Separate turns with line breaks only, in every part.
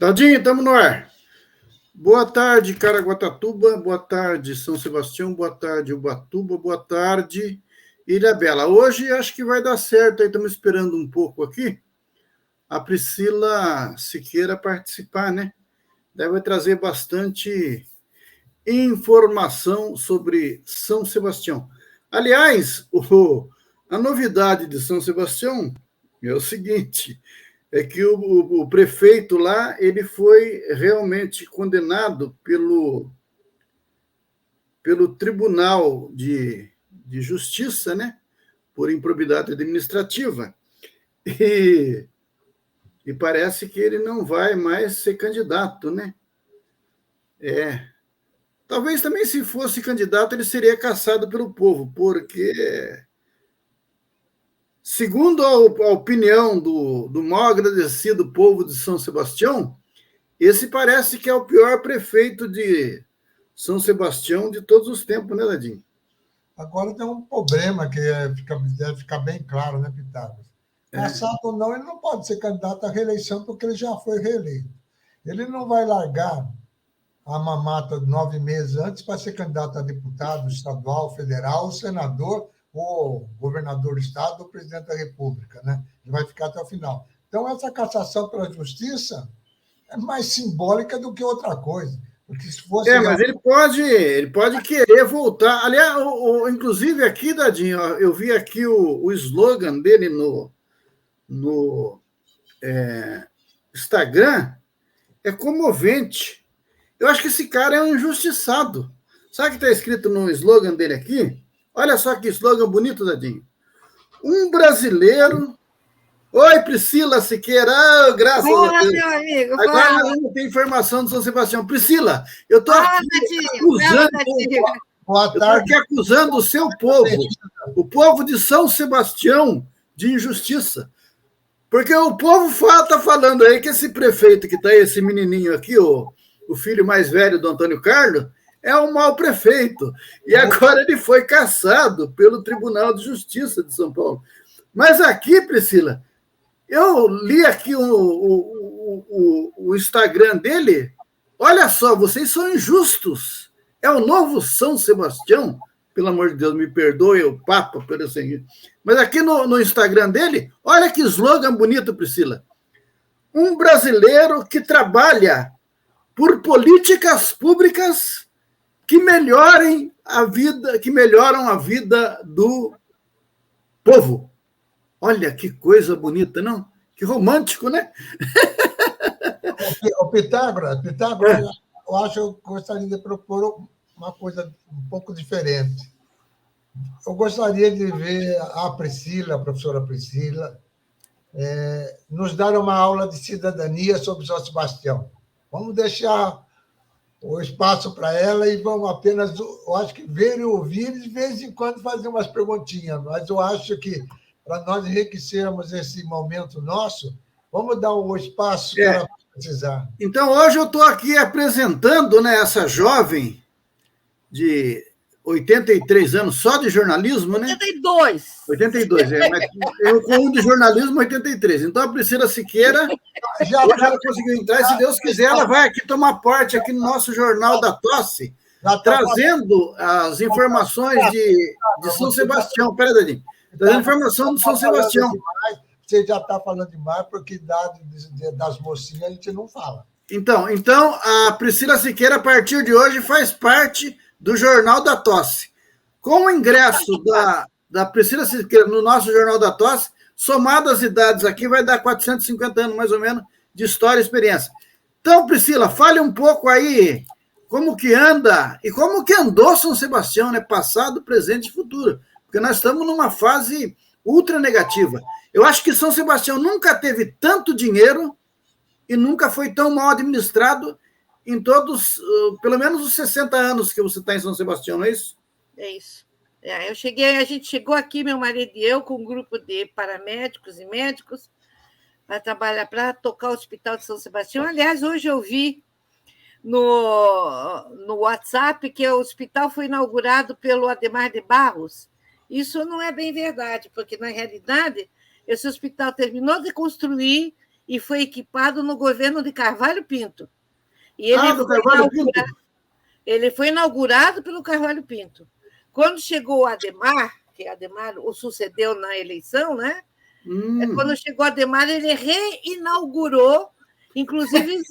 Tadinho, estamos no ar. Boa tarde, Caraguatatuba. Boa tarde, São Sebastião. Boa tarde, Ubatuba. Boa tarde, Ilhabela. Hoje acho que vai dar certo. Aí estamos esperando um pouco aqui. A Priscila Siqueira participar, né? Deve trazer bastante informação sobre São Sebastião. Aliás, a novidade de São Sebastião é o seguinte: é que o prefeito lá ele foi realmente condenado pelo Tribunal de Justiça, né, por improbidade administrativa, e parece que ele não vai mais ser candidato, né? Talvez também, se fosse candidato, ele seria caçado pelo povo, porque, segundo a opinião do mal agradecido povo de São Sebastião, esse parece que é o pior prefeito de São Sebastião de todos os tempos, né, Ladinho?
Agora tem um problema que deve ficar bem claro, né, Pitágoras? Caçado ou não, ele não pode ser candidato à reeleição porque ele já foi reeleito. Ele não vai largar a mamata 9 meses antes para ser candidato a deputado estadual, federal, senador, ou governador do estado, ou presidente da República, né? Ele vai ficar até o final. Então, essa cassação pela justiça é mais simbólica do que outra coisa. Porque se fosse...
mas ele pode querer voltar. Aliás, inclusive aqui, Dadinho, eu vi aqui o slogan dele no Instagram, é comovente. Eu acho que esse cara é um injustiçado. Sabe o que está escrito no slogan dele aqui? Olha só que slogan bonito, Dadinho. Um brasileiro... Oi, Priscila Siqueira. Graças a Deus.
Meu amigo.
Agora nós vamos ter informação do São Sebastião. Priscila, eu estou aqui acusando o seu povo, o povo de São Sebastião, de injustiça. Porque o povo está falando aí que esse prefeito que está aí, esse menininho aqui, o filho mais velho do Antônio Carlos, é um mau prefeito. E agora ele foi cassado pelo Tribunal de Justiça de São Paulo. Mas aqui, Priscila, eu li aqui o Instagram dele. Olha só, vocês são injustos. É o novo São Sebastião. Pelo amor de Deus, me perdoe o Papa pelo seguinte. Mas aqui no Instagram dele, olha que slogan bonito, Priscila. Um brasileiro que trabalha por políticas públicas que melhoram a vida do povo. Olha que coisa bonita, não? Que romântico, né?
O Pitágoras, eu acho que eu gostaria de propor uma coisa um pouco diferente. Eu gostaria de ver a professora Priscila, nos dar uma aula de cidadania sobre São Sebastião. Vamos deixar o espaço para ela e vamos apenas, eu acho que ver e ouvir e de vez em quando fazer umas perguntinhas. Mas eu acho que para nós enriquecermos esse momento nosso, vamos dar o espaço que ela precisar.
Então, hoje eu estou aqui apresentando, né, essa jovem de 83 anos, só de jornalismo, né? 82, mas eu com um de jornalismo, 83. Então, a Priscila Siqueira, hoje ela conseguiu entrar, e se Deus quiser, ela vai aqui tomar parte aqui no nosso Jornal da Tosse, trazendo as informações de São Sebastião. Pera, Dadinho. Trazendo informação de São Sebastião.
Você já está falando demais, porque idade das mocinhas a gente não fala.
Então, a Priscila Siqueira, a partir de hoje, faz parte do Jornal da Tosse. Com o ingresso da Priscila Siqueira no nosso Jornal da Tosse, somado as idades aqui, vai dar 450 anos, mais ou menos, de história e experiência. Então, Priscila, fale um pouco aí como que anda e como que andou São Sebastião, né? Passado, presente e futuro. Porque nós estamos numa fase ultra negativa. Eu acho que São Sebastião nunca teve tanto dinheiro e nunca foi tão mal administrado em todos, pelo menos os 60 anos que você está em São Sebastião, não é isso?
É isso. A gente chegou aqui, meu marido e eu, com um grupo de paramédicos e médicos, para trabalhar, para tocar o Hospital de São Sebastião. Aliás, hoje eu vi no WhatsApp que o hospital foi inaugurado pelo Adhemar de Barros. Isso não é bem verdade, porque, na realidade, esse hospital terminou de construir e foi equipado no governo de Carvalho Pinto. E ele
do Carvalho Pinto?
Ele foi inaugurado pelo Carvalho Pinto. Quando chegou o Adhemar, que Adhemar o sucedeu na eleição, né? Quando chegou o Adhemar, ele reinaugurou, inclusive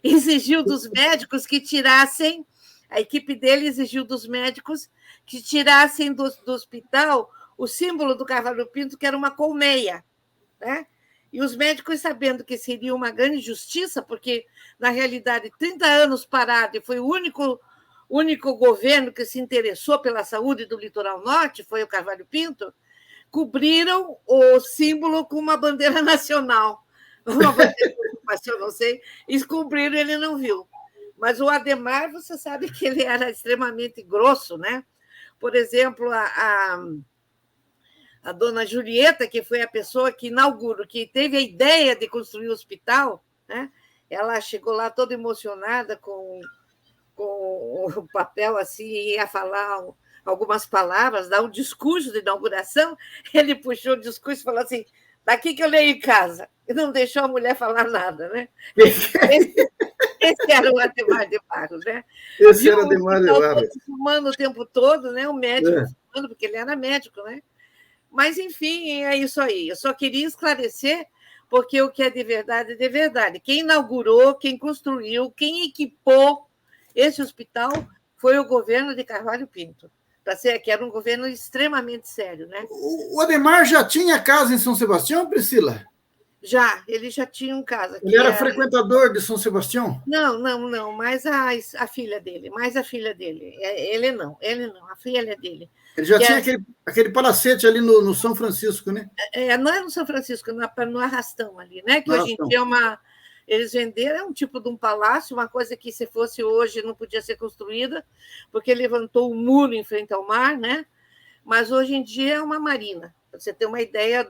exigiu dos médicos que tirassem, a equipe dele exigiu dos médicos que tirassem do hospital o símbolo do Carvalho Pinto, que era uma colmeia, né? E os médicos, sabendo que seria uma grande injustiça, porque, na realidade, 30 anos parado, e foi o único governo que se interessou pela saúde do litoral norte, foi o Carvalho Pinto, cobriram o símbolo com uma bandeira nacional. Uma bandeira nacional, não sei, e cobriram, ele não viu. Mas o Adhemar, você sabe que ele era extremamente grosso, né? Por exemplo, a dona Julieta, que foi a pessoa que inaugurou, que teve a ideia de construir o hospital, né? Ela chegou lá toda emocionada com o papel assim, ia falar algumas palavras, dar um discurso de inauguração. Ele puxou o discurso e falou assim: daqui que eu leio em casa. E não deixou a mulher falar nada, né? Esse era o Adhemar de Barros, né?
Esse era o Adhemar de Barros.
Fumando o tempo todo, né? O médico fumando, porque ele era médico, né? Mas, enfim, é isso aí. Eu só queria esclarecer, porque o que é de verdade é de verdade. Quem inaugurou, quem construiu, quem equipou esse hospital foi o governo de Carvalho Pinto, que era um governo extremamente sério, né?
O Adhemar já tinha casa em São Sebastião, Priscila?
Ele já tinha casa.
Ele era frequentador de São Sebastião?
Não, mas a filha dele, Ele não, a filha dele.
Ele já tinha aquele palacete ali no São Francisco, né?
Não é no São Francisco, no Arrastão ali, né? Que hoje em dia eles venderam, é um tipo de um palácio, uma coisa que, se fosse hoje, não podia ser construída, porque levantou um muro em frente ao mar, né? Mas hoje em dia é uma marina. Para você ter uma ideia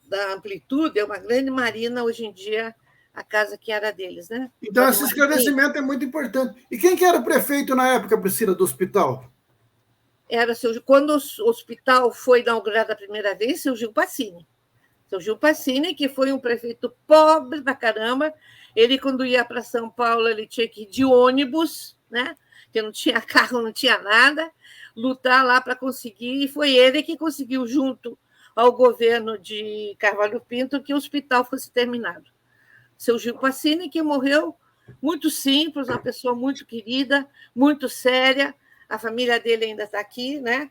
da amplitude, é uma grande marina hoje em dia, a casa que era deles, né?
Então, esse esclarecimento é muito importante. E quem que era o prefeito na época, Priscila, do hospital?
Quando o hospital foi inaugurado a primeira vez, seu Gil Pacini. Seu Gil Pacini, que foi um prefeito pobre pra caramba. Ele, quando ia para São Paulo, ele tinha que ir de ônibus, né? Porque não tinha carro, não tinha nada, lutar lá para conseguir, e foi ele que conseguiu, junto ao governo de Carvalho Pinto, que o hospital fosse terminado. Seu Gil Pacini, que morreu muito simples, uma pessoa muito querida, muito séria. A família dele ainda está aqui, né?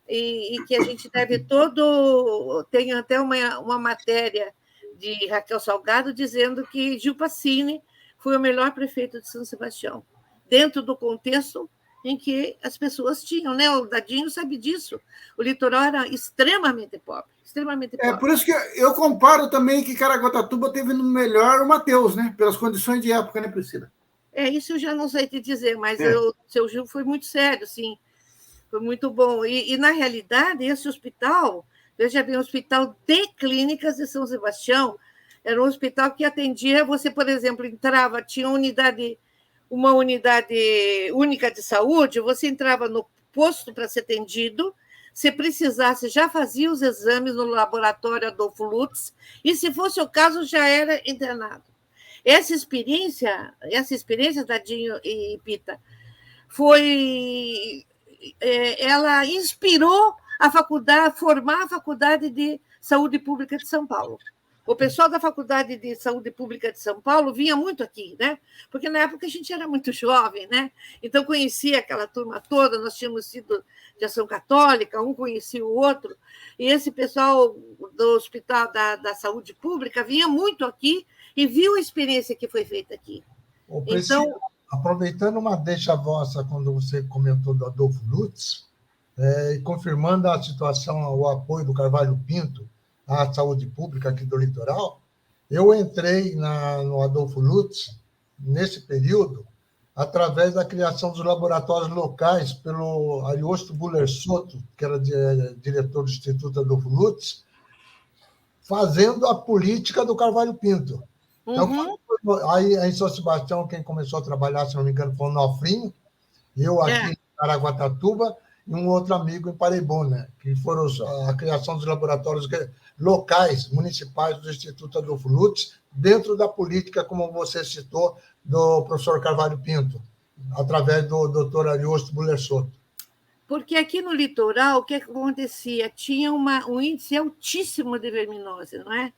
E que a gente deve todo... Tem até uma matéria de Raquel Salgado dizendo que Gil Pacini foi o melhor prefeito de São Sebastião, dentro do contexto em que as pessoas tinham, né? O Dadinho sabe disso. O litoral era extremamente pobre, extremamente pobre.
É por isso que eu comparo também que Caraguatatuba teve no melhor o Mateus, né? Pelas condições de época, né, Priscila?
Isso eu já não sei te dizer, mas o seu Gil foi muito sério, sim. Foi muito bom. E, na realidade, esse hospital, veja bem, o Hospital de Clínicas de São Sebastião, era um hospital que atendia, você, por exemplo, entrava, tinha uma unidade única de saúde, você entrava no posto para ser atendido, se precisasse, já fazia os exames no laboratório Adolfo Lutz, e, se fosse o caso, já era internado. Essa experiência, Dadinho e Pita, ela inspirou a formar a Faculdade de Saúde Pública de São Paulo. O pessoal da Faculdade de Saúde Pública de São Paulo vinha muito aqui, né? Porque na época a gente era muito jovem, né? Então conhecia aquela turma toda, nós tínhamos sido de Ação Católica, um conhecia o outro, e esse pessoal do Hospital da Saúde Pública vinha muito aqui e viu a experiência que foi feita aqui.
Então, aproveitando uma deixa vossa, quando você comentou do Adolfo Lutz, e confirmando a situação, o apoio do Carvalho Pinto à saúde pública aqui do litoral, eu entrei no Adolfo Lutz, nesse período, através da criação dos laboratórios locais pelo Ariosto Buller Soto, que era diretor do Instituto Adolfo Lutz, fazendo a política do Carvalho Pinto. Então, aí em São Sebastião, quem começou a trabalhar, se não me engano, foi o Nofrinho, eu aqui em Caraguatatuba, e um outro amigo em Paraibuna, que foram a criação dos laboratórios locais, municipais do Instituto Adolfo Lutz, dentro da política, como você citou, do professor Carvalho Pinto, através do doutor Ariosto Buller Soto.
Porque aqui no litoral, o que acontecia? Tinha um índice altíssimo de verminose, não é?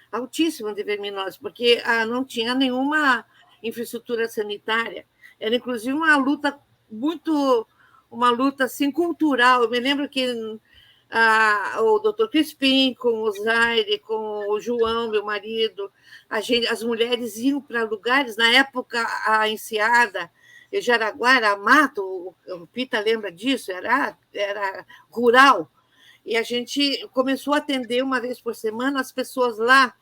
Altíssimo de verminose, porque não tinha nenhuma infraestrutura sanitária. Era, inclusive, uma luta assim, cultural. Eu me lembro que o doutor Crispim, com o Zaire, com o João, meu marido, as mulheres iam para lugares, na época, a Enseada, Jaraguá, Mato, o Pita lembra disso, era rural, e a gente começou a atender uma vez por semana as pessoas lá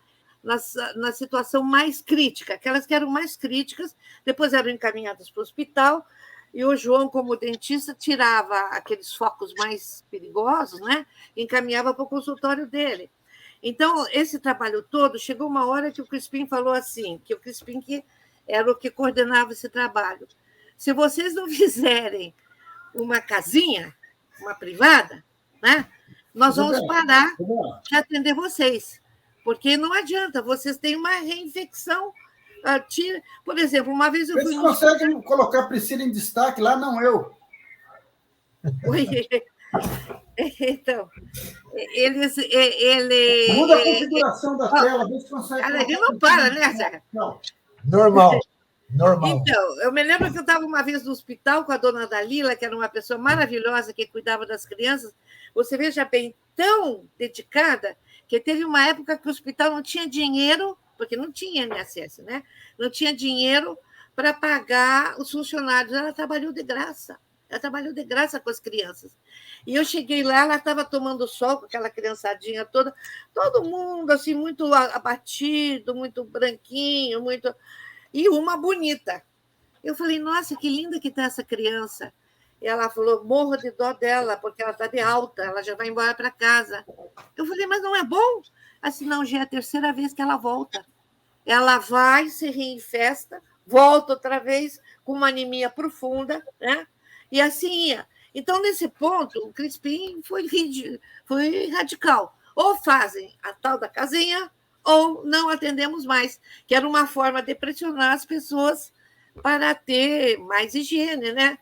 na situação mais crítica, aquelas que eram mais críticas, depois eram encaminhadas para o hospital, e o João, como dentista, tirava aqueles focos mais perigosos, né? E encaminhava para o consultório dele. Então, esse trabalho todo, chegou uma hora que o Crispim falou assim, que o Crispim que era o que coordenava esse trabalho. Se vocês não fizerem uma casinha, uma privada, né? Nós vamos parar de atender vocês, porque não adianta, vocês têm uma reinfecção. Por exemplo, uma vez eu fui...
Vocês conseguem colocar a Priscila em destaque lá, não eu.
Então,
muda a configuração da tela, vê se consegue.
Ele não para, né, Zé?
Não.
Normal.
Então, eu me lembro que eu estava uma vez no hospital com a dona Dalila, que era uma pessoa maravilhosa que cuidava das crianças. Você veja bem, tão dedicada, que teve uma época que o hospital não tinha dinheiro, porque não tinha INSS, né? Não tinha dinheiro para pagar os funcionários. Ela trabalhou de graça. Ela trabalhou de graça com as crianças. E eu cheguei lá, ela estava tomando sol com aquela criançadinha toda, todo mundo assim, muito abatido, muito branquinho, muito... E uma bonita. Eu falei, nossa, que linda que está essa criança. E ela falou, morro de dó dela, porque ela está de alta, ela já vai embora para casa. Eu falei, mas não é bom? Assim, não, já é a terceira vez que ela volta. Ela vai, se reinfesta, volta outra vez com uma anemia profunda, né? E assim ia. Então, nesse ponto, o Crispim foi radical. Ou fazem a tal da casinha, ou não atendemos mais, que era uma forma de pressionar as pessoas para ter mais higiene, né?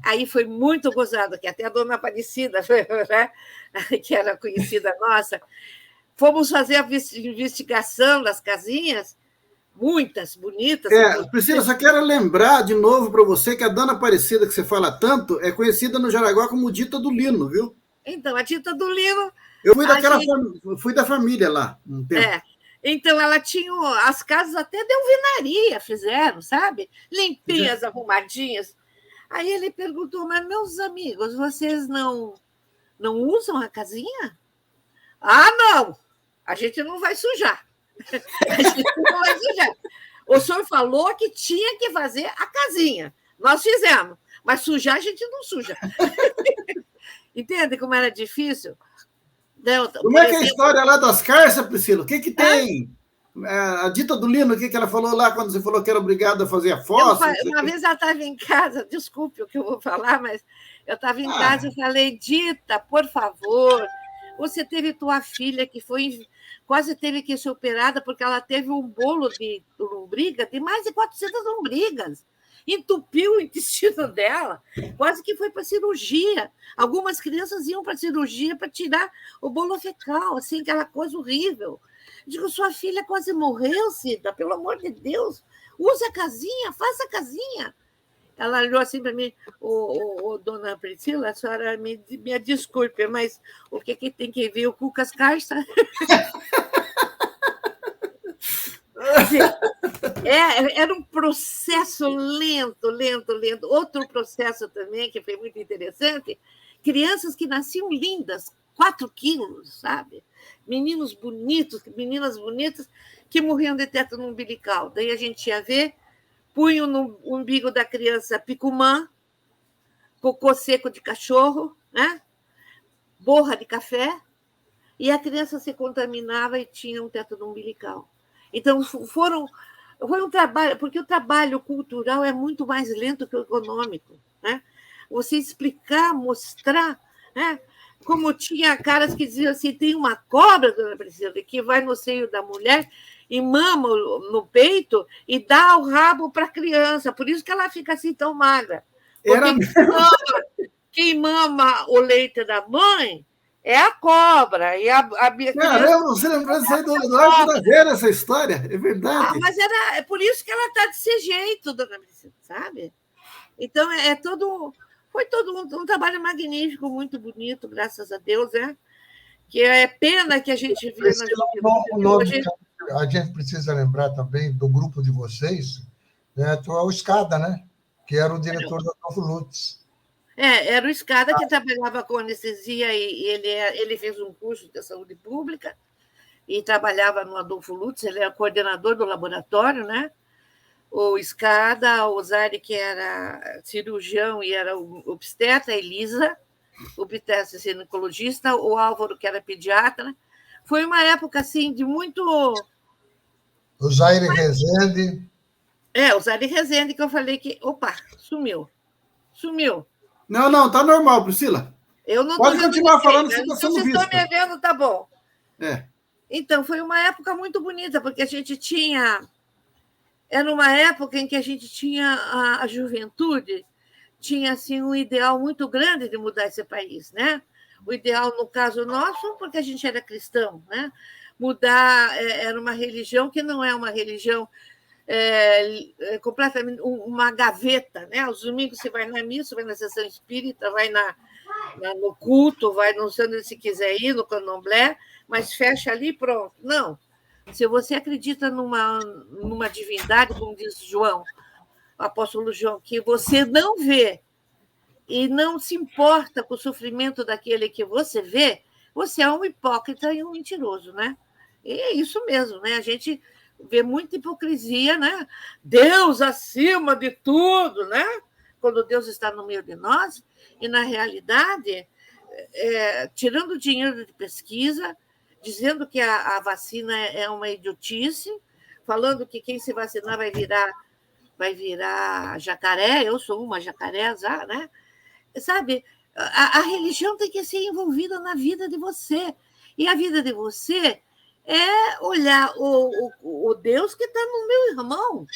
Aí foi muito gozado, que até a dona Aparecida, né? Que era conhecida nossa, fomos fazer a investigação das casinhas, muitas, bonitas.
Priscila, só quero lembrar de novo para você que a dona Aparecida, que você fala tanto, é conhecida no Jaraguá como Dita do Lino, viu?
Então, a Dita do Lino...
Eu fui da família lá um tempo.
Então, ela tinha as casas até de alvenaria, fizeram, sabe? Limpinhas, arrumadinhas. Aí ele perguntou, mas meus amigos, vocês não usam a casinha? Ah, não! A gente não vai sujar. A gente não vai sujar. O senhor falou que tinha que fazer a casinha. Nós fizemos, mas sujar a gente não suja. Entende como era difícil? Não,
como é que é a história lá das carças, Priscila? O que tem? A Dita do Lino, o que ela falou lá quando você falou que era obrigada a fazer a fossa?
Uma vez ela estava em casa, desculpe o que eu vou falar, mas eu estava em casa e falei, Dita, por favor, você teve tua filha que quase teve que ser operada porque ela teve um bolo de lombriga, de mais de 400 lombrigas. Entupiu o intestino dela, quase que foi para cirurgia. Algumas crianças iam para cirurgia para tirar o bolo fecal, assim, aquela coisa horrível. Digo, sua filha quase morreu, Cida, pelo amor de Deus, usa a casinha, faça a casinha. Ela olhou assim para mim, dona Priscila, a senhora me desculpe, mas o que tem que ver o cu com as carças? Era um processo lento. Outro processo também, que foi muito interessante, crianças que nasciam lindas, 4 quilos, sabe? Meninos bonitos, meninas bonitas, que morriam de tétano umbilical. Daí a gente ia ver, punho no umbigo da criança picumã, cocô seco de cachorro, né? Borra de café, e a criança se contaminava e tinha um tétano umbilical. Então, foi um trabalho, porque o trabalho cultural é muito mais lento que o econômico, né? você explicar, mostrar, né? Como tinha caras que diziam assim, tem uma cobra, dona Priscila, que vai no seio da mulher e mama no peito e dá o rabo para a criança, por isso que ela fica assim tão magra. Porque quem mama o leite da mãe é a cobra. E a criança...
Caramba, você lembrou disso aí do Arco da Velha, essa história? É verdade.
Mas é por isso que ela está desse jeito, dona Priscila, sabe? Então, foi todo um trabalho magnífico, muito bonito, graças a Deus, né? Que é pena que a gente vê na
hoje. A gente precisa lembrar também do grupo de vocês, né? O Escada, né? Que era o diretor da Adolfo Lutz.
Era o Escada que trabalhava com anestesia e ele fez um curso de saúde pública e trabalhava no Adolfo Lutz, ele era coordenador do laboratório, né? O Escada, o Zari, que era cirurgião e era o obstetra, a Elisa, obstetra ginecologista, o Álvaro, que era pediatra. Foi uma época, assim, de muito...
O Zaire Rezende.
O Zaire Rezende, que eu falei que... Opa, sumiu.
Não, tá normal, Priscila.
Eu não
Pode continuar falando, você está
se
sendo
vocês
vista.
estão me vendo, tá bom.
Então,
foi uma época muito bonita, porque a gente tinha... Era uma época em que a gente tinha a juventude, tinha assim, um ideal muito grande de mudar esse país, né? O ideal, no caso nosso, porque a gente era cristão, né? Mudar era uma religião que não é uma religião completamente uma gaveta, né? Aos domingos você vai na missa, vai na sessão espírita, vai no culto, vai no santo se quiser ir, no candomblé, mas fecha ali e pronto. Não. Se você acredita numa divindade, como diz João, o apóstolo João, que você não vê e não se importa com o sofrimento daquele que você vê, você é um hipócrita e um mentiroso, né? E é isso mesmo, né? A gente vê muita hipocrisia, né? Deus acima de tudo, né? Quando Deus está no meio de nós, e na realidade, tirando dinheiro de pesquisa, dizendo que a vacina é uma idiotice, falando que quem se vacinar vai virar jacaré, eu sou uma jacaré, né? Sabe, a religião tem que ser envolvida na vida de você. E a vida de você é olhar o Deus que está no meu irmão.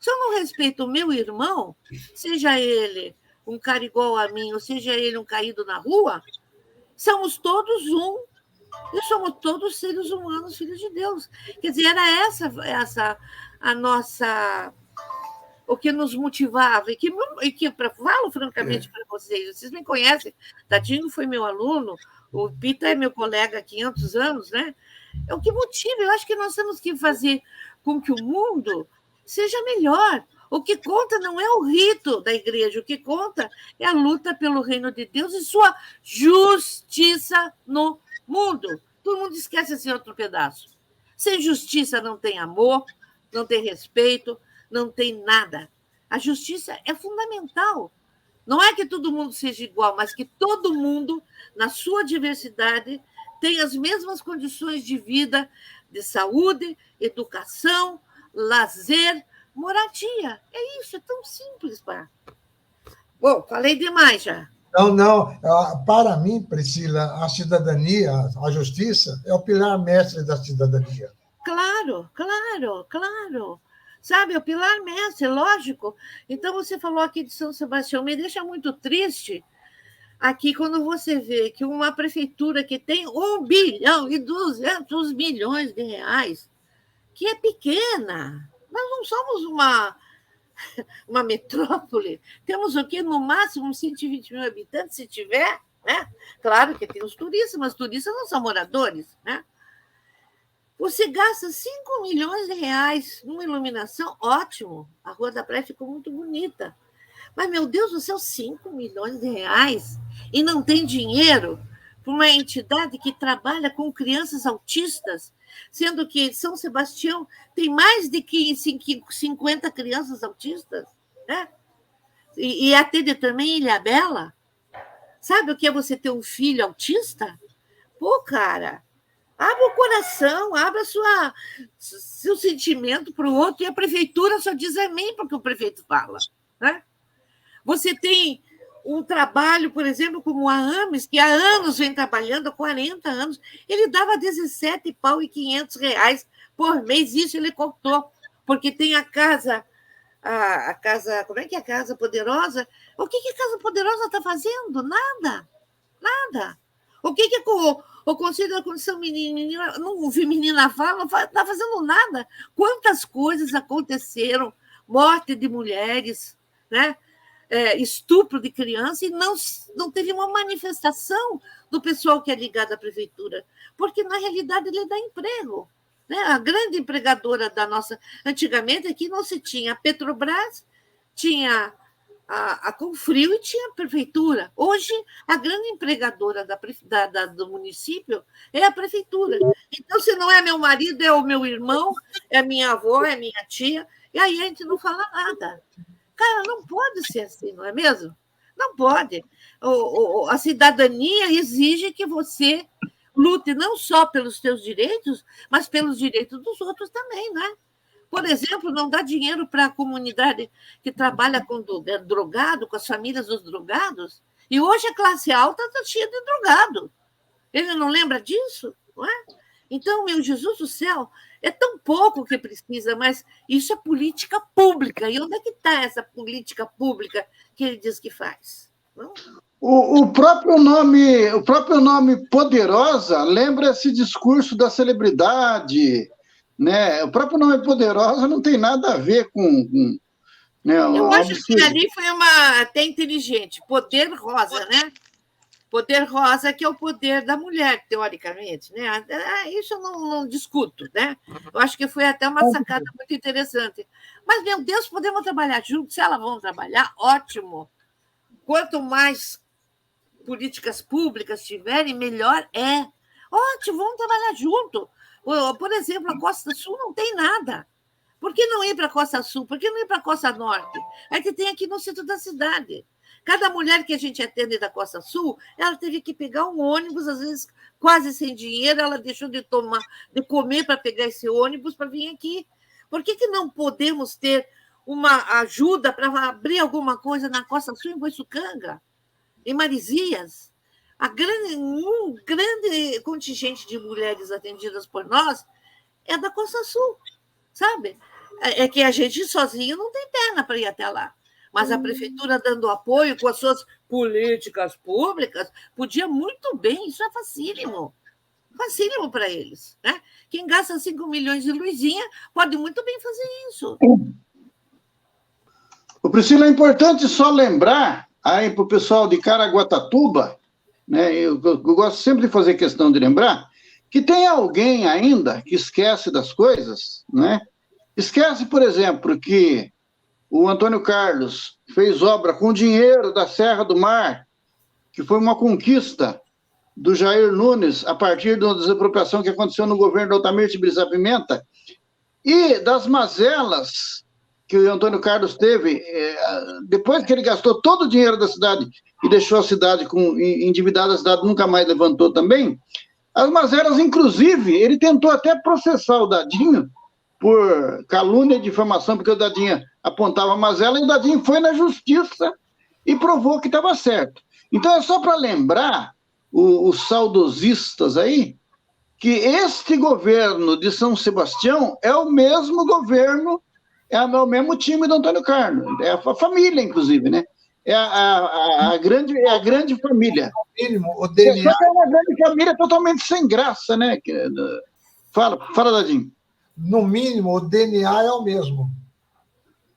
Se eu não respeito o meu irmão, seja ele um cara igual a mim, ou seja ele um caído na rua, somos todos um. E somos todos seres humanos, filhos de Deus. Quer dizer, era essa a nossa... O que nos motivava. E que falo francamente para vocês me conhecem, Tadinho foi meu aluno, o Pita é meu colega há 500 anos, né? É o que motiva. Eu acho que nós temos que fazer com que o mundo seja melhor. O que conta não é o rito da igreja, o que conta é a luta pelo reino de Deus e sua justiça no mundo. Todo mundo esquece esse outro pedaço. Sem justiça não tem amor, não tem respeito, não tem nada. A justiça é fundamental. Não é que todo mundo seja igual, mas que todo mundo, na sua diversidade, tenha as mesmas condições de vida, de saúde, educação, lazer, moradia. É isso, é tão simples, pá. Bom, falei demais já.
Não. Para mim, Priscila, a cidadania, a justiça, é o pilar mestre da cidadania.
Claro. Sabe, o pilar mestre, lógico. Então, você falou aqui de São Sebastião, me deixa muito triste aqui quando você vê que uma prefeitura que tem 1 bilhão e 200 milhões de reais, que é pequena, nós não somos uma metrópole, temos o quê? No máximo 120 mil habitantes, se tiver, né? Claro que tem os turistas, mas turistas não são moradores, né? Você gasta 5 milhões de reais numa iluminação, ótimo, a Rua da Praia ficou muito bonita, mas, meu Deus do céu, 5 milhões de reais e não tem dinheiro para uma entidade que trabalha com crianças autistas, sendo que São Sebastião tem mais de 50 crianças autistas, né? E atende também Ilhabela. Sabe o que é você ter um filho autista? Pô, cara, abra o coração, abra seu sentimento para o outro, e a prefeitura só diz amém porque o prefeito fala, né? Você tem um trabalho, por exemplo, como a Ames, que há anos vem trabalhando, há 40 anos, ele dava R$17.500 por mês, isso ele contou, porque tem a casa, como é que é a Casa Poderosa? O que a Casa Poderosa está fazendo? Nada, nada. O que o Conselho da Condição Feminina, não feminina fala, não está fazendo nada. Quantas coisas aconteceram, morte de mulheres, né? Estupro de criança, e não teve uma manifestação do pessoal que é ligado à prefeitura, porque, na realidade, ele dá emprego. Né? A grande empregadora da nossa... Antigamente, aqui não se tinha a Petrobras, tinha a Confrio e tinha a prefeitura. Hoje, a grande empregadora do município é a prefeitura. Então, se não é meu marido, é o meu irmão, é a minha avó, é a minha tia, e aí a gente não fala nada. Cara, não pode ser assim, não é mesmo? Não pode. A cidadania exige que você lute não só pelos seus direitos, mas pelos direitos dos outros também, né? Por exemplo, não dá dinheiro para a comunidade que trabalha com drogado, com as famílias dos drogados, e hoje a classe alta está cheia de drogado. Ele não lembra disso? Não é? Então, meu Jesus do céu, é tão pouco que precisa, mas isso é política pública. E onde é que está essa política pública que ele diz que faz? Não?
O próprio nome Poderosa lembra esse discurso da celebridade, né? O próprio nome Poderosa não tem nada a ver com né,
eu acho que ali foi até inteligente. Poder rosa, né? Poder rosa, que é o poder da mulher, teoricamente, né? Isso eu não discuto, né? Eu acho que foi até uma sacada muito interessante. Mas, meu Deus, podemos trabalhar juntos? Se elas vão trabalhar, ótimo. Quanto mais políticas públicas tiverem, melhor é. Ótimo, vamos trabalhar junto. Por exemplo, a Costa Sul não tem nada. Por que não ir para a Costa Sul? Por que não ir para a Costa Norte? A gente tem aqui no centro da cidade. Cada mulher que a gente atende da Costa Sul, ela teve que pegar um ônibus, às vezes quase sem dinheiro, ela deixou de comer para pegar esse ônibus para vir aqui. Por que não podemos ter uma ajuda para abrir alguma coisa na Costa Sul, em Boiçucanga, em Marizias? Um grande contingente de mulheres atendidas por nós é da Costa Sul, sabe? É que a gente sozinho não tem perna para ir até lá. Mas a prefeitura dando apoio com as suas políticas públicas, podia muito bem, isso é facílimo para eles. Né? Quem gasta 5 milhões de luzinha pode muito bem fazer isso.
Priscila, é importante só lembrar aí para o pessoal de Caraguatatuba, né, eu gosto sempre de fazer questão de lembrar, que tem alguém ainda que esquece das coisas, né? Esquece, por exemplo, que o Antônio Carlos fez obra com dinheiro da Serra do Mar, que foi uma conquista do Jair Nunes, a partir da desapropriação que aconteceu no governo do Altamir Tibiriçá Pimenta, e das mazelas que o Antônio Carlos teve, depois que ele gastou todo o dinheiro da cidade e deixou a cidade endividada, a cidade nunca mais levantou também, as mazelas, inclusive, ele tentou até processar o Dadinho por calúnia e difamação, porque o Dadinho apontava a mazela, e o Dadinho foi na justiça e provou que estava certo. Então, é só para lembrar os saudosistas aí, que este governo de São Sebastião é o mesmo governo, é o mesmo time do Antônio Carlos, é a família, inclusive, né? É a grande família.
O DNA...
É uma grande família totalmente sem graça, né? Fala, Dadinho.
No mínimo, o DNA é o mesmo.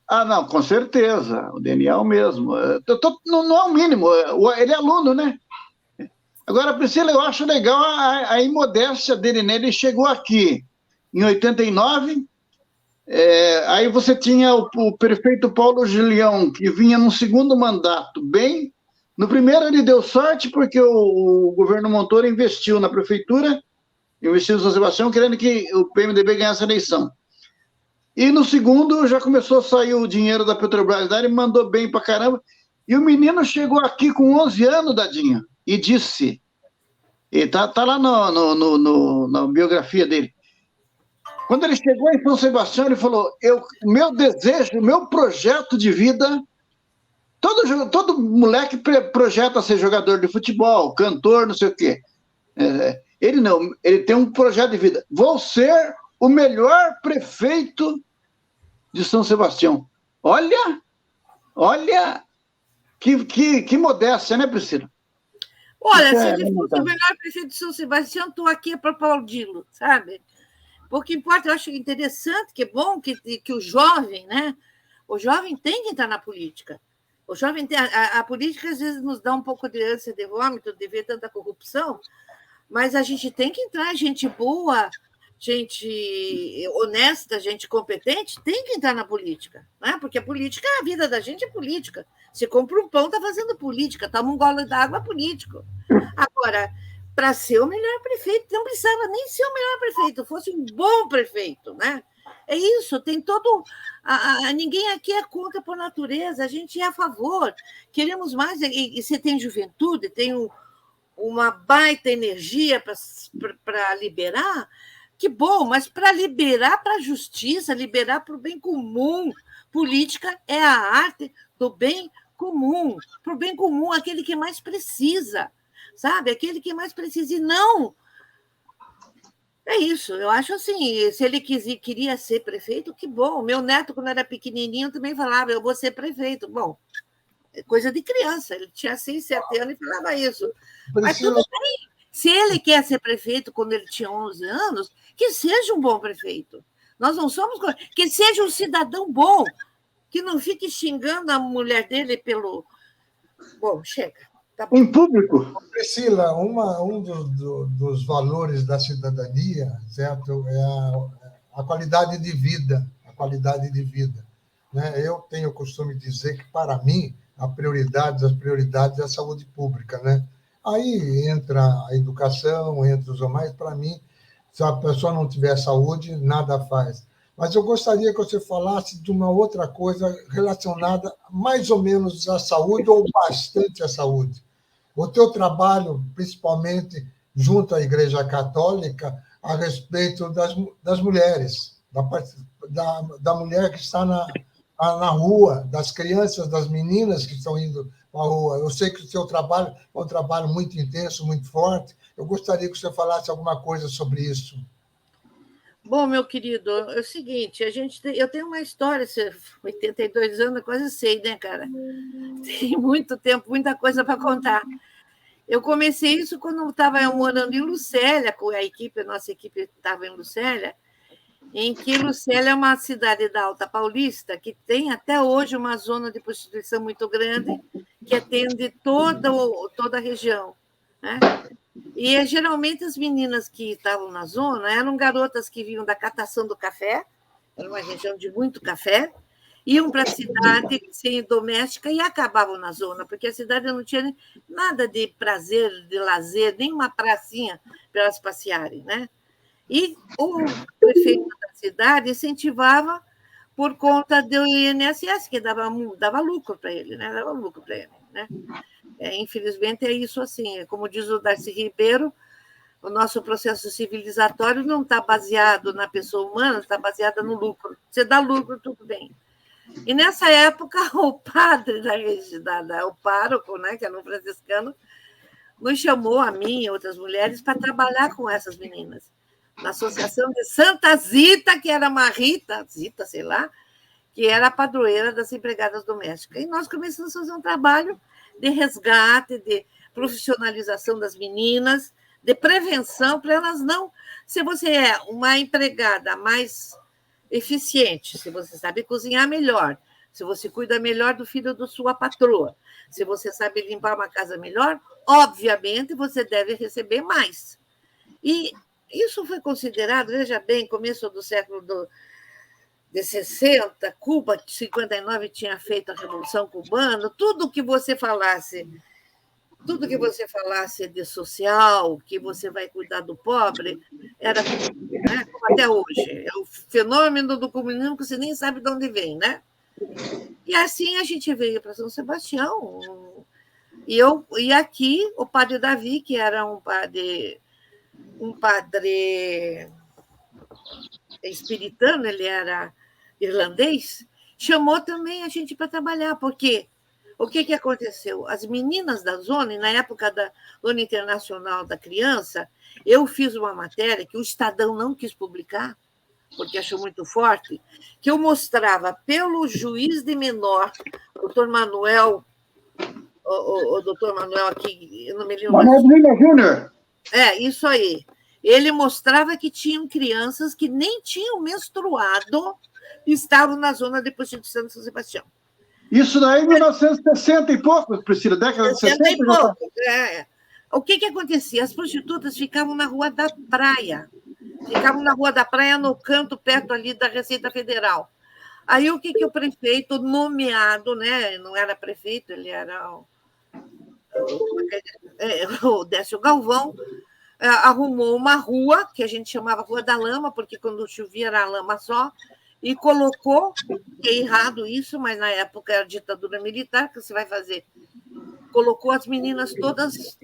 Ah, não, com certeza. O DNA é o mesmo. Não é o mínimo, ele é aluno, né? Agora, Priscila, eu acho legal a imodéstia dele, né? Ele chegou aqui em 89, aí você tinha o prefeito Paulo Julião, que vinha num segundo mandato bem. No primeiro ele deu sorte, porque o governo Montoro investiu na prefeitura, investiu em São Sebastião, querendo que o PMDB ganhasse a eleição. E no segundo já começou a sair o dinheiro da Petrobras, ele mandou bem pra caramba. E o menino chegou aqui com 11 anos, Dadinho, e disse, e tá lá na biografia dele, quando ele chegou em São Sebastião, ele falou, o meu desejo, o meu projeto de vida Todo moleque projeta ser jogador de futebol, cantor, não sei o quê. Ele não, ele tem um projeto de vida. Vou ser o melhor prefeito de São Sebastião. Olha que modéstia, né, Priscila?
Olha, se ele fosse o melhor prefeito de São Sebastião, estou aqui para aplaudi-lo, sabe? Porque importa, eu acho interessante, que é bom que o jovem, né? O jovem tem que entrar na política. O jovem tem, a política às vezes nos dá um pouco de ânsia de vômito de ver tanta corrupção, mas a gente tem que entrar, gente boa, gente honesta, gente competente, tem que entrar na política, né? Porque a política, a vida da gente é política. Se compra um pão, está fazendo política, toma um gole d'água, é político. Agora, para ser o melhor prefeito, não precisava nem ser o melhor prefeito, fosse um bom prefeito, né? É isso, tem todo. Ninguém aqui é contra por natureza, a gente é a favor. Queremos mais, e você tem juventude, tem uma baita energia para liberar, que bom, mas para liberar para a justiça, liberar para o bem comum. Política é a arte do bem comum, para o bem comum, aquele que mais precisa, sabe? Aquele que mais precisa, e não. É isso, eu acho assim, se ele queria ser prefeito, que bom. Meu neto, quando era pequenininho, também falava, eu vou ser prefeito. Bom, é coisa de criança, ele tinha 6, 7 anos e falava isso. Mas tudo bem, se ele quer ser prefeito quando ele tinha 11 anos, que seja um bom prefeito. Nós não somos... Que seja um cidadão bom, que não fique xingando a mulher dele pelo... Bom, chega.
Tá bom. Em público.
Priscila, um dos valores da cidadania, certo, é a qualidade de vida. A qualidade de vida, né? Eu tenho o costume de dizer que, para mim, as prioridades é a saúde pública, né? Aí entra a educação, entra os demais. Para mim, se a pessoa não tiver saúde, nada faz. Mas eu gostaria que você falasse de uma outra coisa relacionada mais ou menos à saúde, ou bastante à saúde. O teu trabalho, principalmente junto à Igreja Católica, a respeito das mulheres, da mulher que está na rua, das crianças, das meninas que estão indo para a rua. Eu sei que o seu trabalho é um trabalho muito intenso, muito forte. Eu gostaria que você falasse alguma coisa sobre isso.
Bom, meu querido, é o seguinte, eu tenho uma história, 82 anos, eu quase sei, né, cara? Tem muito tempo, muita coisa para contar. Eu comecei isso quando eu estava morando em Lucélia, com a nossa equipe estava em Lucélia, em que Lucélia é uma cidade da Alta Paulista que tem até hoje uma zona de prostituição muito grande, que atende toda a região, né? E geralmente as meninas que estavam na zona eram garotas que vinham da catação do café, era uma região de muito café, iam para a cidade sem doméstica e acabavam na zona, porque a cidade não tinha nada de prazer, de lazer, nem uma pracinha para elas passearem, né? E o prefeito da cidade incentivava por conta do INSS, que dava lucro para ele, né? Dava lucro para ele, né? Infelizmente é isso assim, como diz o Darcy Ribeiro, o nosso processo civilizatório não está baseado na pessoa humana, está baseado no lucro. Você dá lucro, tudo bem. E nessa época, o padre o pároco, né, que era um franciscano, nos chamou, a mim e outras mulheres, para trabalhar com essas meninas. Na Associação de Santa Zita, que era uma Zita, sei lá, que era a padroeira das empregadas domésticas. E nós começamos a fazer um trabalho de resgate, de profissionalização das meninas, de prevenção, para elas não... Se você é uma empregada mais eficiente, se você sabe cozinhar melhor, se você cuida melhor do filho da sua patroa, se você sabe limpar uma casa melhor, obviamente você deve receber mais. E isso foi considerado, veja bem, começo do século de 60, Cuba, 59, tinha feito a Revolução Cubana, tudo que você falasse de social, que você vai cuidar do pobre, era, né, como até hoje. É o fenômeno do comunismo que você nem sabe de onde vem, né? E assim a gente veio para São Sebastião. E aqui o padre Davi, que era um padre espiritano, ele era irlandês, chamou também a gente para trabalhar, porque O que aconteceu? As meninas da zona, e na época da Zona Internacional da Criança, eu fiz uma matéria que o Estadão não quis publicar, porque achou muito forte, que eu mostrava pelo juiz de menor, doutor Manuel, o doutor Manuel aqui, eu não me lembro.
Manuel Lima Júnior.
Isso aí. Ele mostrava que tinham crianças que nem tinham menstruado e estavam na zona de prostituição de São Sebastião.
Isso daí em 1960 e pouco, Priscila, década de 60
e pouco. O que acontecia? As prostitutas ficavam na Rua da Praia. Ficavam na Rua da Praia, no canto, perto ali da Receita Federal. Aí o que o prefeito nomeado, né? Não era prefeito, ele era o Décio Galvão, arrumou uma rua, que a gente chamava Rua da Lama, porque quando chovia era lama só, e colocou, que é errado isso, mas na época era ditadura militar, que você vai fazer? Colocou as meninas todas,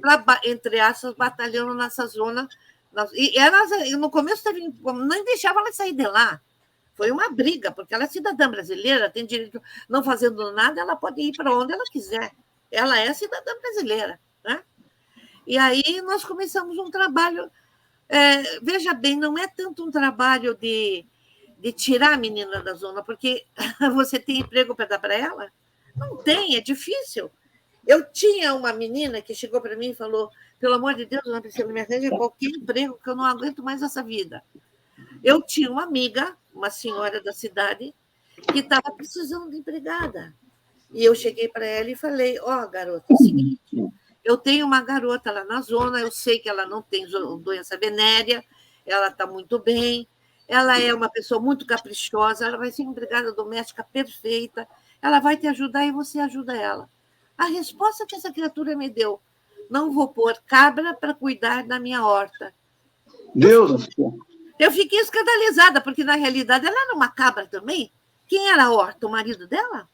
entre aspas, batalhando nessa zona. E elas, no começo, nem deixavam elas sair de lá. Foi uma briga, porque ela é cidadã brasileira, tem direito, não fazendo nada, ela pode ir para onde ela quiser. Ela é cidadã brasileira. Né? E aí nós começamos um trabalho. Veja bem, não é tanto um trabalho de tirar a menina da zona, porque você tem emprego para dar para ela? Não tem, é difícil. Eu tinha uma menina que chegou para mim e falou: pelo amor de Deus, não precisa me arranjar qualquer emprego, que eu não aguento mais essa vida. Eu tinha uma amiga, uma senhora da cidade, que estava precisando de empregada. E eu cheguei para ela e falei: garota, é o seguinte, eu tenho uma garota lá na zona, eu sei que ela não tem doença venérea, ela está muito bem, ela é uma pessoa muito caprichosa, ela vai ser empregada doméstica perfeita, ela vai te ajudar e você ajuda ela. A resposta que essa criatura me deu: não vou pôr cabra para cuidar da minha horta.
Deus!
Eu fiquei escandalizada, porque na realidade ela era uma cabra também. Quem era a horta? O marido dela?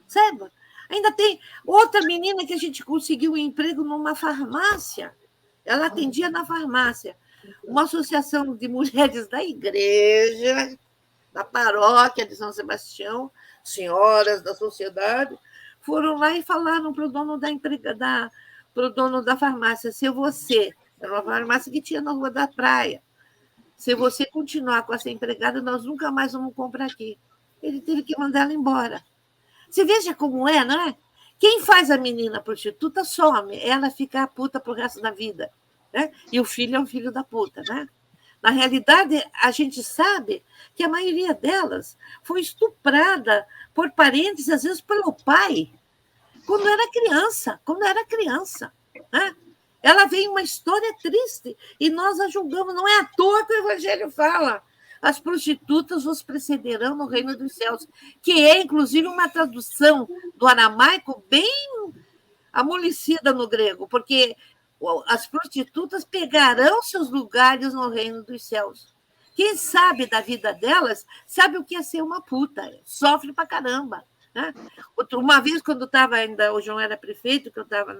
Sabe? Ainda tem outra menina que a gente conseguiu um emprego numa farmácia. Ela atendia na farmácia. Uma associação de mulheres da igreja, da paróquia de São Sebastião, senhoras da sociedade, foram lá e falaram para o dono para o dono da farmácia: se você, era uma farmácia que tinha na Rua da Praia, se você continuar com essa empregada, nós nunca mais vamos comprar aqui. Ele teve que mandar ela embora. Você veja como é, não é? Quem faz a menina prostituta some, ela fica puta pro resto da vida. Né? E o filho é um filho da puta. Né? Na realidade, a gente sabe que a maioria delas foi estuprada por parentes, às vezes pelo pai, quando era criança. Né? Ela veio uma história triste e nós a julgamos. Não é à toa que o Evangelho fala: as prostitutas os precederão no reino dos céus, que é, inclusive, uma tradução do aramaico bem amolecida no grego, porque as prostitutas pegarão seus lugares no reino dos céus. Quem sabe da vida delas sabe o que é ser uma puta, sofre pra caramba. Né? Uma vez, quando estava ainda, o João era prefeito, que eu estava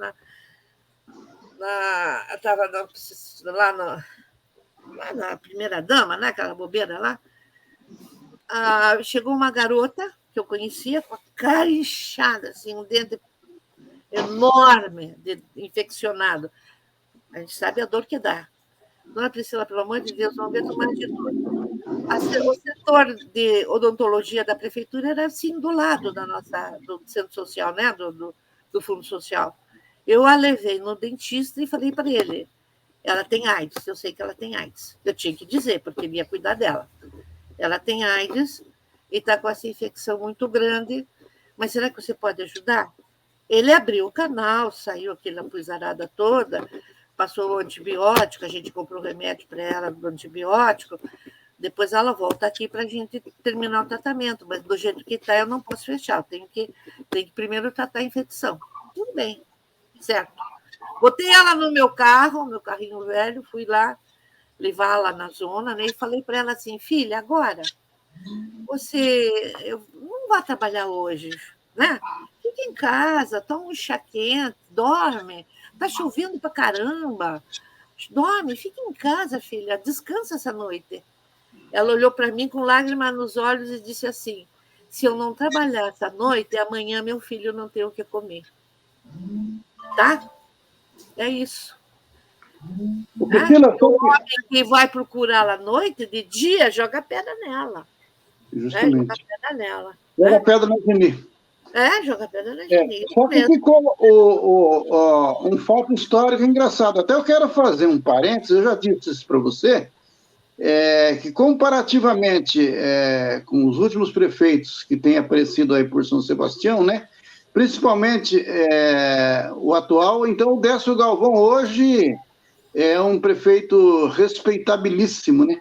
lá na primeira-dama, né? Aquela bobeira lá, chegou uma garota que eu conhecia, com a cara inchada, assim, um dente enorme, infeccionado. A gente sabe a dor que dá. Dona Priscila, pelo amor de Deus, não aguento mais de dor. O setor de odontologia da prefeitura era assim do lado do centro social, né? do fundo social. Eu a levei no dentista e falei para ele: ela tem AIDS, eu sei que ela tem AIDS. Eu tinha que dizer, porque ele ia cuidar dela. Ela tem AIDS e está com essa infecção muito grande, mas será que você pode ajudar? Ele abriu o canal, saiu aquela pulsarada toda, passou o antibiótico, a gente comprou remédio para ela do antibiótico, depois ela volta aqui para a gente terminar o tratamento, mas do jeito que está eu não posso fechar, eu tenho que primeiro tratar a infecção. Tudo bem, certo. Botei ela no meu carrinho velho, fui lá levar lá na zona, né, e falei para ela assim: filha, agora eu não vai trabalhar hoje, né? Fica em casa, toma um chá quente, dorme, tá chovendo pra caramba, dorme, fica em casa, filha, descansa essa noite. Ela olhou para mim com lágrimas nos olhos e disse assim: se eu não trabalhar essa noite, amanhã meu filho não tem o que comer. Tá? É isso.
Priscila,
O homem que vai procurá-la à noite, de dia, joga pedra nela.
justamente.
Joga pedra nela.
Joga pedra no Geni.
Joga pedra na Geni.
Só que ficou um fato histórico engraçado. Até eu quero fazer um parênteses, eu já disse isso para você, que comparativamente com os últimos prefeitos que têm aparecido aí por São Sebastião, né? Principalmente o atual, então o Décio Galvão hoje é um prefeito respeitabilíssimo, né?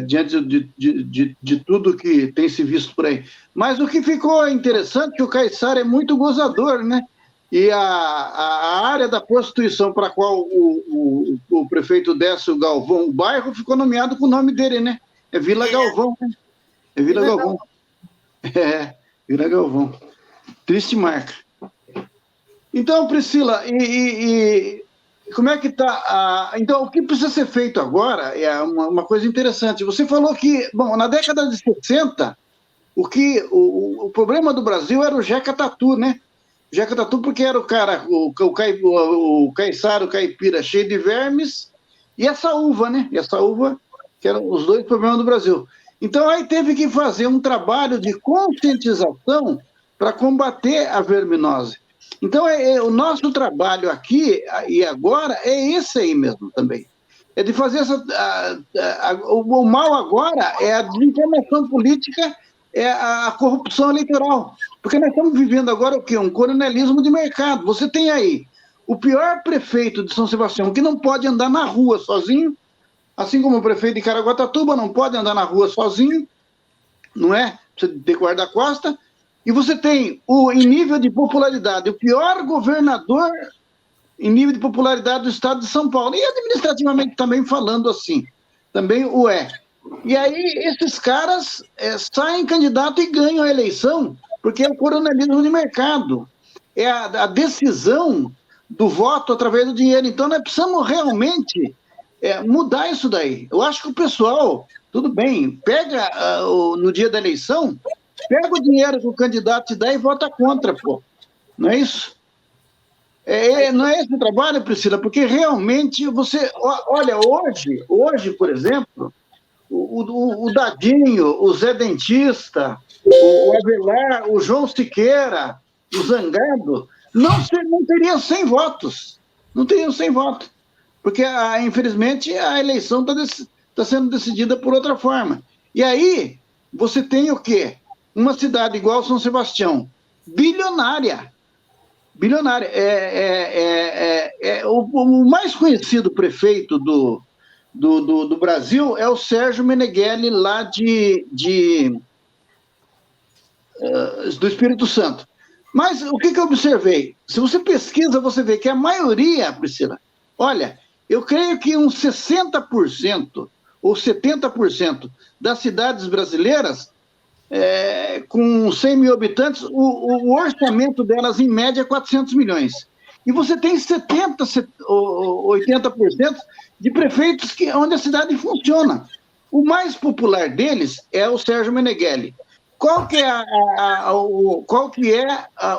Diante de tudo que tem se visto por aí. Mas o que ficou interessante é que o Caiçara é muito gozador, né? E a área da prostituição para a qual o prefeito Décio Galvão, o bairro, ficou nomeado com o nome dele, né? É Vila Galvão, né? É Vila Galvão. Vila Galvão. Triste marca. Então, Priscila, como é que está? Então, o que precisa ser feito agora é uma coisa interessante. Você falou que, bom, na década de 60, o problema do Brasil era o Jeca Tatu, né? O Jeca Tatu porque era o cara, o caiçara, o caipira cheio de vermes, e essa uva, né? E essa uva, que eram os dois problemas do Brasil. Então, aí teve que fazer um trabalho de conscientização para combater a verminose. Então, o nosso trabalho aqui e agora é esse aí mesmo também. É de fazer o mal agora é a desinformação política, é a corrupção eleitoral. Porque nós estamos vivendo agora o quê? Um coronelismo de mercado. Você tem aí o pior prefeito de São Sebastião, que não pode andar na rua sozinho, assim como o prefeito de Caraguatatuba não pode andar na rua sozinho, não é? Precisa ter guarda-costa. E você tem, em nível de popularidade, o pior governador em nível de popularidade do estado de São Paulo. E administrativamente também falando assim, também o é. E aí esses caras saem candidato e ganham a eleição, porque é o coronelismo de mercado. É a decisão do voto através do dinheiro. Então nós precisamos realmente mudar isso daí. Eu acho que o pessoal, tudo bem, pega no dia da eleição, pega o dinheiro que o candidato te dá e vota contra, pô. Não é isso? Não é esse o trabalho, Priscila, porque realmente você... Olha, hoje, por exemplo, o Dadinho, o Zé Dentista, o Avelar, o João Siqueira, o Zangado, não teriam 100 votos. Não teriam 100 votos. Porque, infelizmente, a eleição está sendo decidida por outra forma. E aí, você tem o quê? Uma cidade igual São Sebastião, bilionária. Bilionária. O mais conhecido prefeito do Brasil é o Sérgio Meneghelli, lá do Espírito Santo. Mas o que eu observei? Se você pesquisa, você vê que a maioria, Priscila, olha, eu creio que uns 60% ou 70% das cidades brasileiras, com 100 mil habitantes, o orçamento delas, em média, é 400 milhões. E você tem 70% ou 80% de prefeitos onde a cidade funciona. O mais popular deles é o Sérgio Meneghelli. Qual que é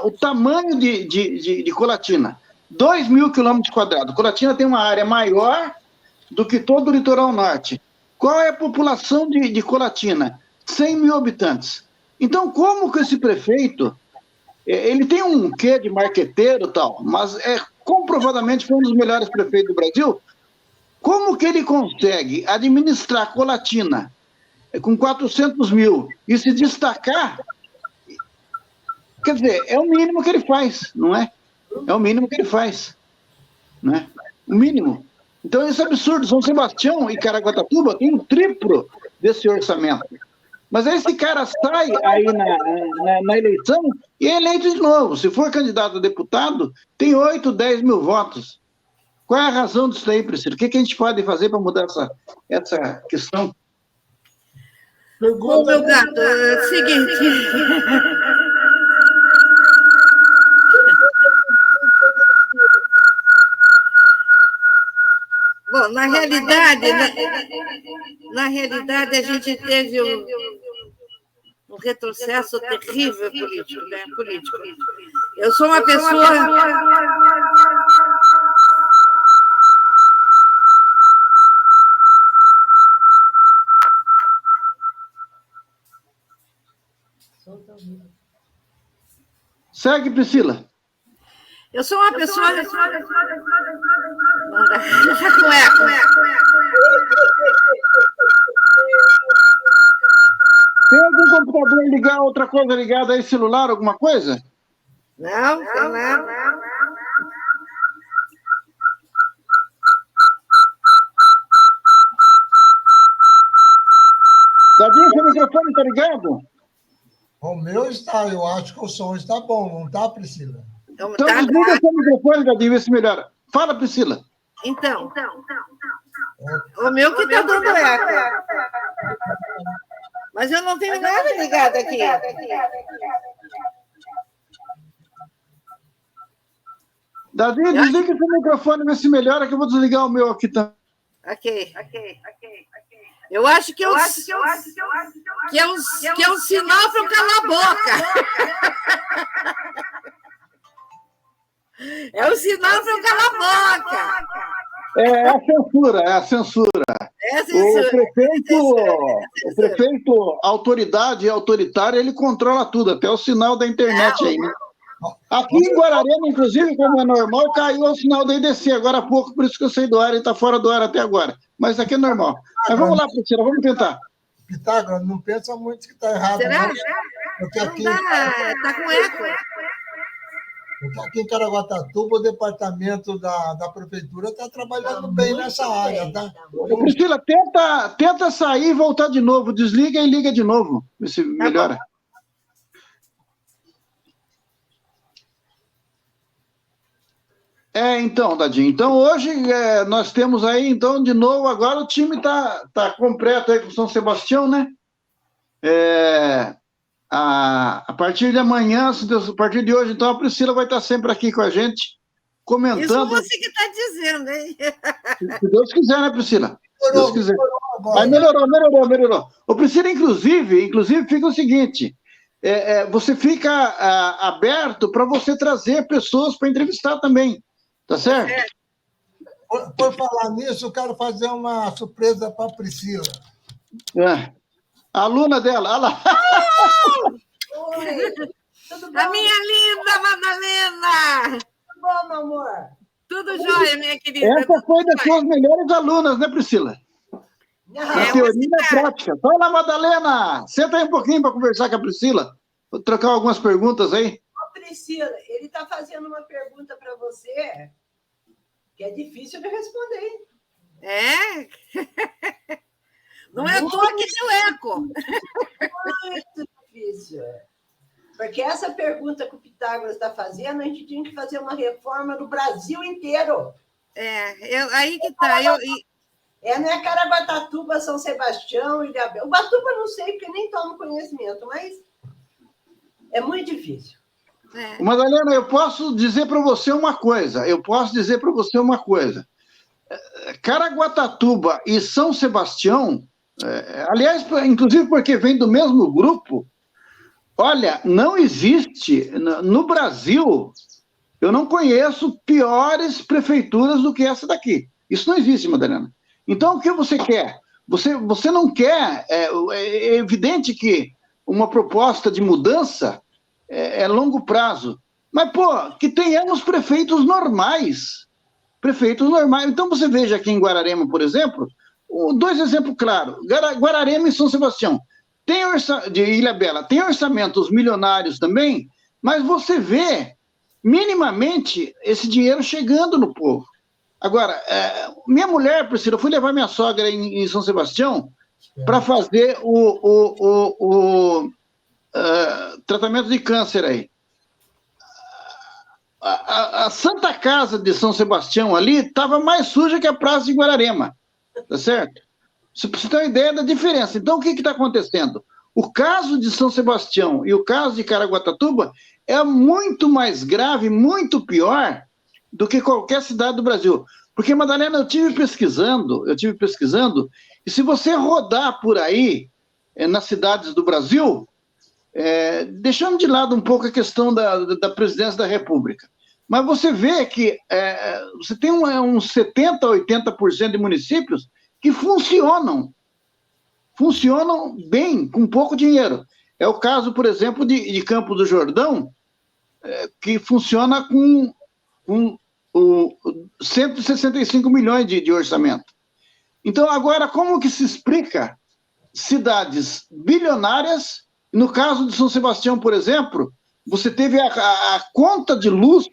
o tamanho de Colatina? 2.000 quilômetros quadrados. Colatina tem uma área maior do que todo o litoral norte. Qual é a população de Colatina? 100 mil habitantes. Então, como que esse prefeito, ele tem um quê de marqueteiro e tal, mas comprovadamente foi um dos melhores prefeitos do Brasil, como que ele consegue administrar Colatina com 400 mil e se destacar? Quer dizer, é o mínimo que ele faz, não é? É o mínimo que ele faz, né? O mínimo. Então, isso é absurdo. São Sebastião e Caraguatatuba tem o triplo desse orçamento. Mas aí esse cara sai aí na eleição e é eleito de novo. Se for candidato a deputado, tem 8, 10 mil votos. Qual é a razão disso aí, Priscila? O que a gente pode fazer para mudar essa questão?
Bom, meu gato, é o seguinte... Bom, na realidade, a gente teve um retrocesso terrível político, né? Político. Eu sou uma pessoa...
Segue, Priscila.
Eu sou uma pessoa... Não dá. Tá com eco.
Tem algum computador ligado, outra coisa ligada aí, celular, alguma coisa?
Não, tem nada.
Davi, seu microfone está ligado?
O meu está, eu acho que o som está bom, não está, Priscila?
Então,
Então desliga seu microfone, Davi, vê se melhora. Fala, Priscila.
Então, o meu que está dando eco. Mas eu não tenho nada ligado aqui.
Davi, desliga seu microfone, vê se melhora, que eu vou desligar o meu aqui também.
Ok. Eu acho que é um sinal para eu calar a boca. É um sinal para eu calar a boca.
É a censura. O prefeito, autoridade autoritária, ele controla tudo, até o sinal da internet aí, né? Aqui em Guararema, inclusive, como é normal, caiu o sinal da IDC agora há pouco, por isso que eu saí do ar e está fora do ar até agora. Mas aqui é normal. Mas vamos lá, Priscila, vamos tentar.
Pitágoras, não pensa muito que está errado.
Será?
Não. Porque aqui,
Tá com eco.
porque aqui em Caraguatatuba, o departamento da prefeitura está trabalhando bem nessa área. Tá?
Ô, Priscila, tenta sair e voltar de novo. Desliga e liga de novo. Vê se melhora. Então, Dadinho. Então, hoje nós temos aí, então, de novo, agora o time está completo aí com o São Sebastião, né? A partir de amanhã, a partir de hoje, então, a Priscila vai estar sempre aqui com a gente, comentando.
Isso você que está dizendo, hein?
Se Deus quiser, né, Priscila? Se Deus quiser. Mas melhorou. Ô, Priscila, inclusive fica o seguinte, você fica aberto para você trazer pessoas para entrevistar também. Tá certo?
Por falar nisso, eu quero fazer uma surpresa para a Priscila.
A aluna dela, olha lá.
Oi, tudo bom?
A minha linda Madalena!
Tudo bom, meu amor?
Tudo jóia, minha querida.
Essa foi das suas melhores alunas, né, Priscila? A teoria e a prática. Fala, Madalena! Senta aí um pouquinho para conversar com a Priscila. Vou trocar algumas perguntas aí.
Ô, Priscila, ele está fazendo uma pergunta para você que é difícil de responder.
Não é à toa que deu eco.
Muito difícil. Porque essa pergunta que o Pitágoras está fazendo, a gente tinha que fazer uma reforma no Brasil inteiro.
Aí que está.
Não é Caraguatatuba, São Sebastião, Ilhabela. Ubatuba não sei, porque nem tomo conhecimento, mas é muito difícil.
Madalena, eu posso dizer para você uma coisa. Caraguatatuba e São Sebastião, aliás, inclusive porque vem do mesmo grupo, olha, não existe, no Brasil, eu não conheço piores prefeituras do que essa daqui. Isso não existe, Madalena. Então, o que você quer? Você não quer, é evidente que uma proposta de mudança é longo prazo, mas, que tenhamos prefeitos normais. Então, você veja aqui em Guararema, por exemplo, dois exemplos claros. Guararema e São Sebastião. De Ilhabela, tem orçamentos milionários também, mas você vê, minimamente, esse dinheiro chegando no povo. Agora, minha mulher, Priscila, eu fui levar minha sogra em São Sebastião para fazer o tratamento de câncer aí. A Santa Casa de São Sebastião ali estava mais suja que a Praça de Guararema, tá certo? Você ter uma ideia da diferença. Então, o que está acontecendo? O caso de São Sebastião e o caso de Caraguatatuba é muito mais grave, muito pior do que qualquer cidade do Brasil. Porque, Madalena, eu tive pesquisando, e se você rodar por aí, nas cidades do Brasil, deixando de lado um pouco a questão da presidência da República, mas você vê que você tem uns 70%, 80% de municípios que funcionam bem, com pouco dinheiro. É o caso, por exemplo, de Campos do Jordão, que funciona com 165 milhões de orçamento. Então, agora, como que se explica cidades bilionárias? No caso de São Sebastião, por exemplo, você teve a conta de luz,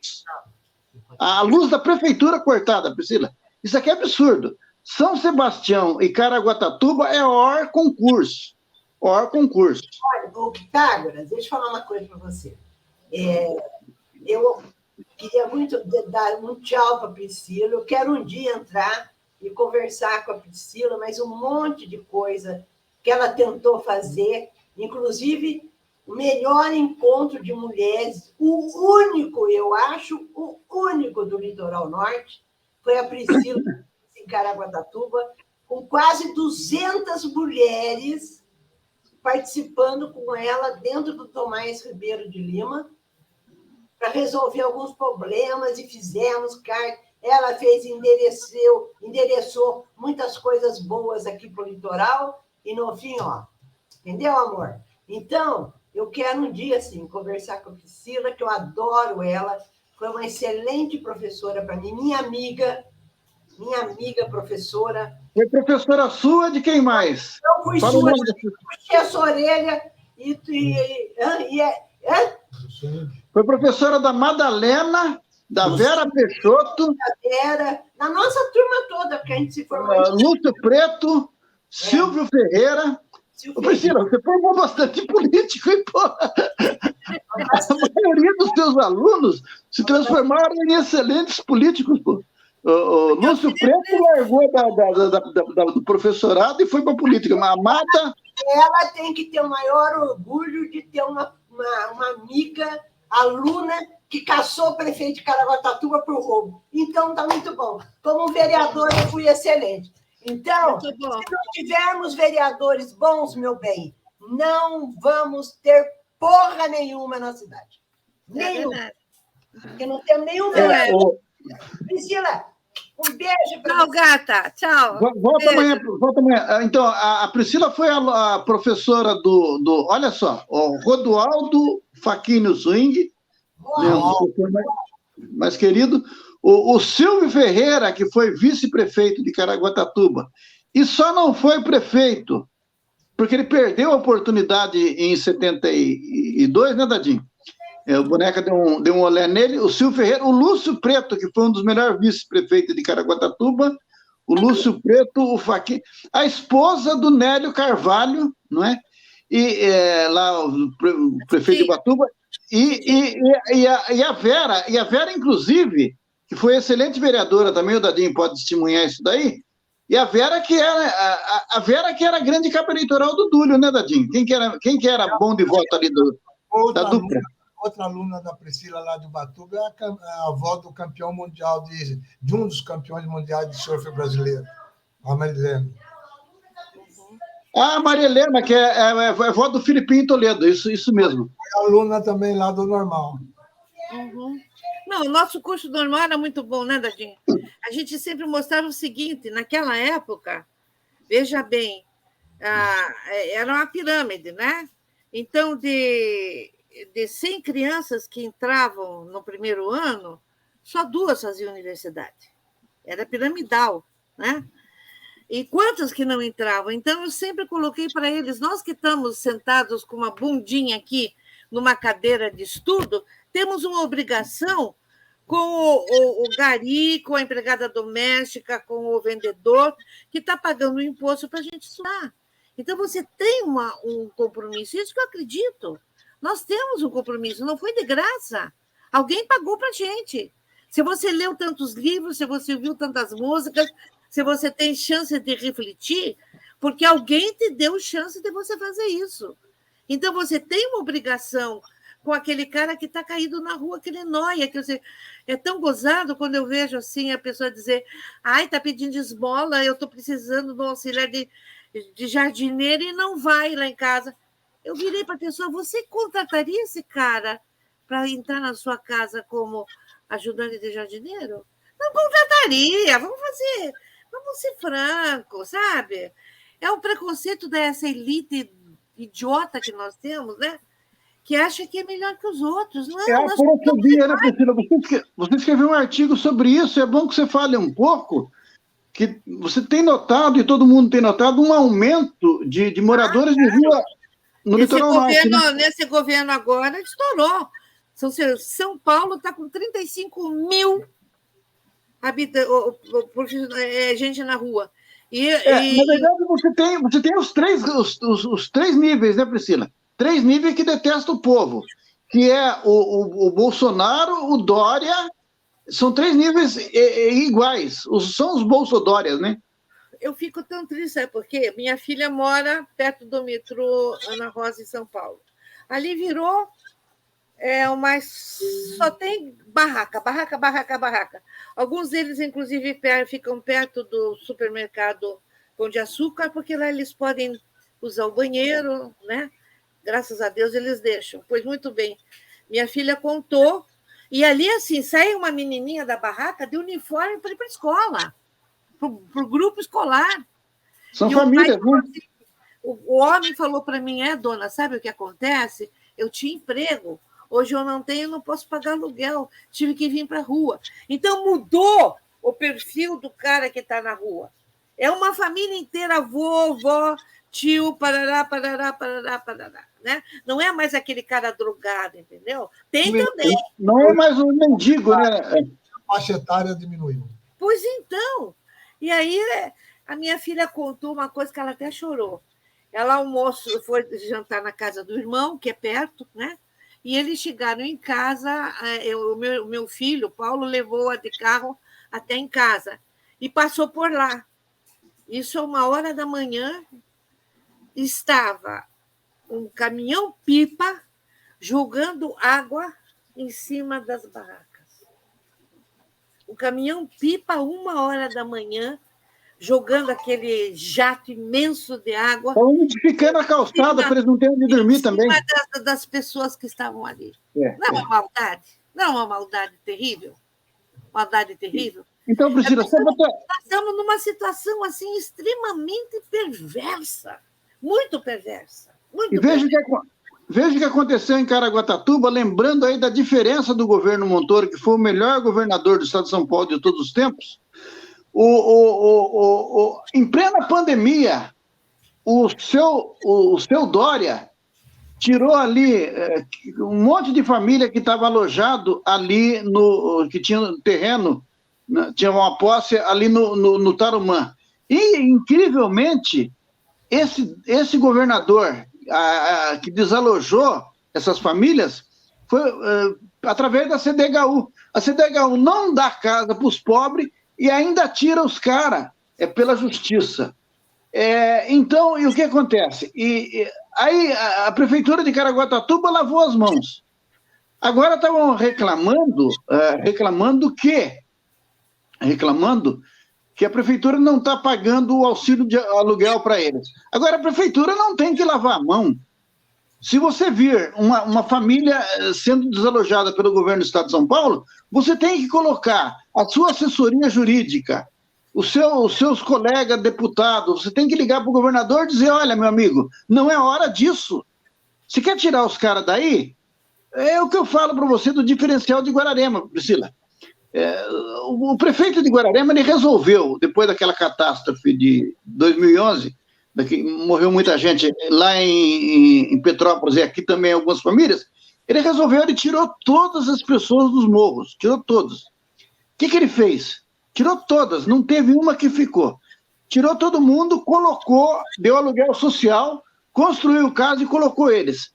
a luz da prefeitura cortada, Priscila. Isso aqui é absurdo. São Sebastião e Caraguatatuba é OR concurso. OR concurso.
Olha, o Pitágoras, deixa eu falar uma coisa para você. Eu queria muito dar um tchau para a Priscila. Eu quero um dia entrar e conversar com a Priscila, mas um monte de coisa que ela tentou fazer, inclusive o melhor encontro de mulheres, o único, eu acho, o único do Litoral Norte, foi a Priscila em Caraguatatuba, com quase 200 mulheres participando com ela dentro do Tomás Ribeiro de Lima, para resolver alguns problemas, e fizemos carta. Ela fez, endereçou muitas coisas boas aqui para o litoral, e no fim, entendeu, amor? Então, eu quero um dia, assim, conversar com a Priscila, que eu adoro ela, foi uma excelente professora para mim, minha amiga professora.
Foi professora sua de quem mais?
Eu fui sua, puxei a sua orelha
Foi professora da Madalena, da Vera Peixoto.
Na nossa turma toda, porque a gente se formou.
Lúcio Preto, Silvio Ferreira. Priscila, você formou bastante político, hein, pô? A maioria dos seus alunos se transformaram em excelentes políticos, pô. O Lúcio Preto largou do professorado e foi para a política. Mas a Mata...
Ela tem que ter o maior orgulho de ter uma amiga, aluna, que caçou o prefeito de Caraguatatuba por roubo. Então, está muito bom. Como vereador, eu fui excelente. Então, se não tivermos vereadores bons, meu bem, não vamos ter porra nenhuma na cidade. Nenhuma. Porque não temos nenhum vereador. Priscila, um beijo para você.
Tchau, gata. Tchau.
Volta amanhã. Então, a Priscila foi a professora do olha só, o Rodoaldo Facchini Swing, mais querido, o Silvio Ferreira, que foi vice-prefeito de Caraguatatuba, e só não foi prefeito, porque ele perdeu a oportunidade em 72, né, Dadinho? O Boneca deu um olé nele. O Silvio Ferreira, o Lúcio Preto, que foi um dos melhores vice-prefeitos de Caraguatatuba, o Lúcio Preto, o Facchini, a esposa do Nélio Carvalho, não é? E lá o prefeito de Ubatuba, e a Vera, inclusive, que foi excelente vereadora também, o Dadinho pode testemunhar isso daí, e a Vera que era a grande capa eleitoral do Dúlio, né, Dadinho? Quem que era bom de voto ali da dupla?
Outra aluna da Priscila lá de Ubatuba é a avó do campeão mundial de um dos campeões mundiais de surf brasileiro, a Marilena.
A Maria Helena, que é avó do Filipinho Toledo, isso mesmo.
É aluna também lá do normal.
Uhum. Não, o nosso curso normal era muito bom, né, Dadinho? A gente sempre mostrava o seguinte, naquela época, veja bem, era uma pirâmide, né? Então, de 100 crianças que entravam no primeiro ano, só 2 faziam universidade. Era piramidal, né? E quantas que não entravam? Então, eu sempre coloquei para eles, nós que estamos sentados com uma bundinha aqui, numa cadeira de estudo, temos uma obrigação com o gari, com a empregada doméstica, com o vendedor, que está pagando o imposto para a gente estudar. Então, você tem um compromisso, isso que eu acredito. Nós temos um compromisso, não foi de graça. Alguém pagou para a gente. Se você leu tantos livros, se você ouviu tantas músicas, se você tem chance de refletir, porque alguém te deu chance de você fazer isso. Então, você tem uma obrigação com aquele cara que está caído na rua, aquele nóia, que você... É tão gozado quando eu vejo assim a pessoa dizer, está pedindo esmola, eu estou precisando de um auxiliar de jardineiro e não vai lá em casa. Eu virei para a pessoa, você contrataria esse cara para entrar na sua casa como ajudante de jardineiro? Não contrataria, vamos ser francos, sabe? É o preconceito dessa elite idiota que nós temos, né? Que acha que é melhor que os outros. Não,
é a porofobia, né, Priscila? Você escreveu um artigo sobre isso, é bom que você fale um pouco, que você tem notado, e todo mundo tem notado, um aumento de moradores de rua no litoral norte. Né?
Nesse governo agora estourou. São Paulo está com 35 mil gente na rua.
Na verdade, você tem os três níveis, né, Priscila? 3 níveis que detestam o povo, que é o Bolsonaro, o Dória, são 3 níveis iguais, são os bolsodórias, né?
Eu fico tão triste, sabe por quê? Minha filha mora perto do metrô Ana Rosa, em São Paulo. Ali virou só tem barraca. Alguns deles, inclusive, ficam perto do supermercado Pão de Açúcar, porque lá eles podem usar o banheiro, né? Graças a Deus eles deixam. Pois muito bem. Minha filha contou, e ali, assim, sai uma menininha da barraca de uniforme para ir para a escola, para o grupo escolar.
São famílias, né?
Assim, o homem falou para mim, dona, sabe o que acontece? Eu tinha emprego, hoje eu não tenho, não posso pagar aluguel, tive que vir para a rua. Então, mudou o perfil do cara que está na rua. É uma família inteira, avô, vó, tio, parará, né? Não é mais aquele cara drogado, entendeu? Tem também.
Não é mais um mendigo, né?
A faixa etária diminuiu.
Pois então. E aí, a minha filha contou uma coisa que ela até chorou. Ela foi jantar na casa do irmão, que é perto, né? E eles chegaram em casa, o meu filho, Paulo, levou-a de carro até em casa e passou por lá. Isso, 1h da manhã, estava um caminhão-pipa jogando água em cima das barracas. O caminhão-pipa, 1h da manhã, jogando aquele jato imenso de água.
Umidificando a calçada para eles não terem onde dormir também.
Das pessoas que estavam ali. Não é uma maldade? Não é uma maldade terrível? Maldade terrível?
Então, Priscila,
nós estamos numa situação assim extremamente perversa. Muito perversa.
E veja o que aconteceu em Caraguatatuba, lembrando aí da diferença do governo Montoro, que foi o melhor governador do estado de São Paulo de todos os tempos. Em plena pandemia, o seu Dória tirou ali um monte de família que estava alojado ali, que tinha um terreno, tinha uma posse ali no Tarumã. E, incrivelmente, esse governador que desalojou essas famílias foi através da CDHU. A CDHU não dá casa para os pobres e ainda tira os caras pela justiça. Então, e o que acontece? Aí a prefeitura de Caraguatatuba lavou as mãos. Agora estavam reclamando que a prefeitura não está pagando o auxílio de aluguel para eles. Agora, a prefeitura não tem que lavar a mão. Se você vir uma família sendo desalojada pelo governo do estado de São Paulo, você tem que colocar a sua assessoria jurídica, os seus colegas deputados, você tem que ligar para o governador e dizer, olha, meu amigo, não é hora disso. Se quer tirar os caras daí, é o que eu falo para você do diferencial de Guararema, Priscila. O prefeito de Guararema, ele resolveu, depois daquela catástrofe de 2011, que morreu muita gente lá em Petrópolis e aqui também algumas famílias, ele tirou todas as pessoas dos morros, tirou todas. O que ele fez? Tirou todas, não teve uma que ficou. Tirou todo mundo, colocou, deu aluguel social, construiu casa e colocou eles.